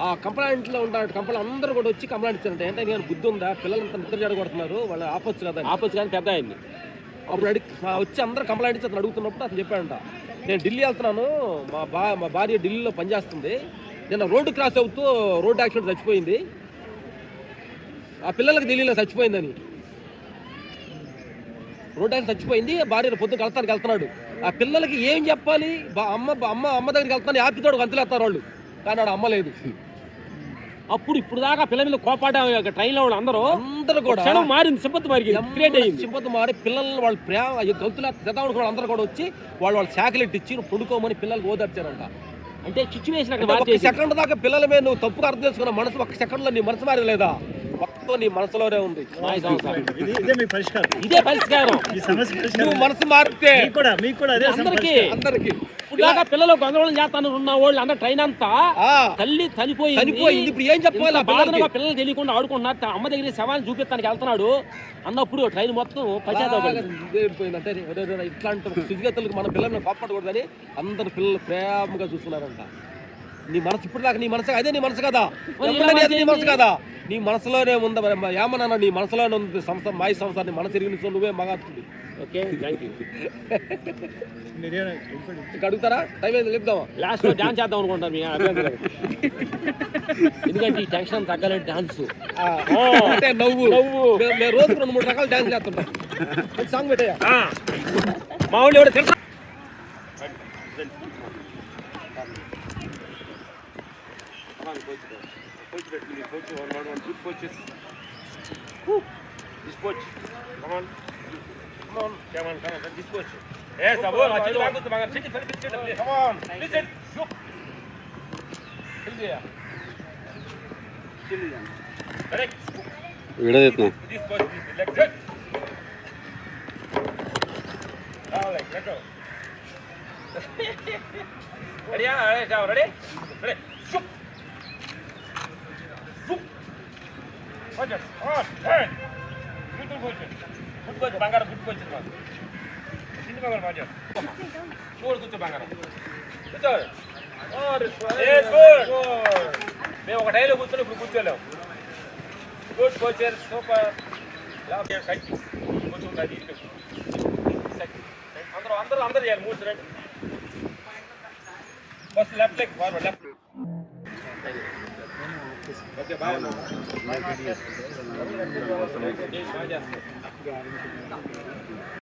ఆ కంప్లైంట్లో ఉంటాడు, కంప్లైంట్ అందరూ కూడా వచ్చి కంప్లైంట్ ఇచ్చారంట. ఏంటంటే నేను బుద్ధి ఉందా, పిల్లలంతా నిద్ర జరగొడుతున్నారు, వాళ్ళు ఆపొచ్చు కదా, ఆపొచ్చు కానీ పెద్ద అయింది. అప్పుడు వచ్చి అందరూ కంప్లైంట్ ఇచ్చి అతను అడుగుతున్నప్పుడు అతను చెప్పాడంట, నేను ఢిల్లీ వెళ్తున్నాను, మా భార్య ఢిల్లీలో పనిచేస్తుంది, నేను రోడ్డు క్రాస్ అవుతూ రోడ్డు యాక్సిడెంట్ చచ్చిపోయింది, ఆ పిల్లలకి ఢిల్లీలో చచ్చిపోయిందని. రోడ్డు యాక్సిడెంట్ చచ్చిపోయింది, భార్య పొద్దున కలుతానికి వెళ్తున్నాడు, ఆ పిల్లలకి ఏం చెప్పాలి, అమ్మ దగ్గరికి వెళ్తాను యాపితోడు గంతులేస్తారు వాళ్ళు, కానీ ఆడ అమ్మ లేదు. అప్పుడు ఇప్పుడు దాకా పిల్లల మీద కోపాట ట్రైన్లో వాళ్ళు అందరూ కూడా మారింది, సింపతి మారి పిల్లల్ని వాళ్ళు ప్రేమ గంతులు తెదాడు అందరూ కూడా వచ్చి వాళ్ళు శాఖలెట్ ఇచ్చి పండుకోమని పిల్లలకి ఓదార్చారంట. అంటే సిచ్యువేషన్ ఒక సెకండ్ దాకా పిల్లల మీద నువ్వు తప్పుగా అర్థం చేసుకున్న మనసు ఒక్క సెకండ్లో నీ మనసు మారలేదా, మొత్తం నీ మనసులోనే ఉంది. ఇదే పరిష్కారం. నువ్వు మనసు మారితే అందరికీ ఇలాగా పిల్లలు గందరగోళం చేస్తాను ఉన్న వాళ్ళు అందరూ ట్రైన్ అంతా తల్లి చనిపోయింది, ఇప్పుడు ఏం చెప్పాలి, పిల్లలు తెలియకుండా ఆడుకుంటున్నారు, అమ్మ దగ్గర శవాన్ని చూపిస్తానికి వెళ్తున్నాడు అన్నప్పుడు ట్రైన్ మొత్తం పశ్చాత్తాపడిపోయిందంటే ఇట్లాంటి స్థితిగతులకు మన పిల్లల్ని కాపాడకూడదని అందరు పిల్లలు ప్రేమగా చూస్తున్నారంట. నీ మనసు ఇప్పుడు దాకా నీ మనసు అదే నీ మనసు కదా, నీ మనసు కదా, నీ మనసులోనే ఉంది. ఏమన్నా నీ మనసులోనే ఉంది సంస్థ మాయ సంస్థ, మనసు తిరిగి నువ్వే మగాతుంది. Okay thank you. అడుగుతారా టైం అయింది చెప్తావా, లాస్ట్ లో డాన్స్ చేద్దాం అనుకుంటారు మీ అభ్యంతరం, ఎందుకంటే ఈ టెన్షన్ తగ్గాలంటే డాన్స్ అంటే నవ్వు. మేము రోజు 2-3 రకాల డాన్స్ చేస్తుంటాం. సాంగ్ పెట్టాయా మా వాళ్ళు ఎవరు Coach, one, good coaches. This coach, come on, this coach. Yes, come on, listen. Correct. విడదీస్తున్నా This coach, like that. Now, like, let go. Ready? Ready? Shoot. Shoot. Watch it. On. Turn. Good coach. Good coach. Bangar, good coach. Sindi Bangar, watch it. Good Bangar. Good. Oh, yes, good. మేము ఒక టైలో కూర్చొని ఇప్పుడు కూర్చోలేము. Good coacher super. కొంచెం అది అందరూ చేయాలి. మూడు రండి. First left leg forward left. Okay బాగా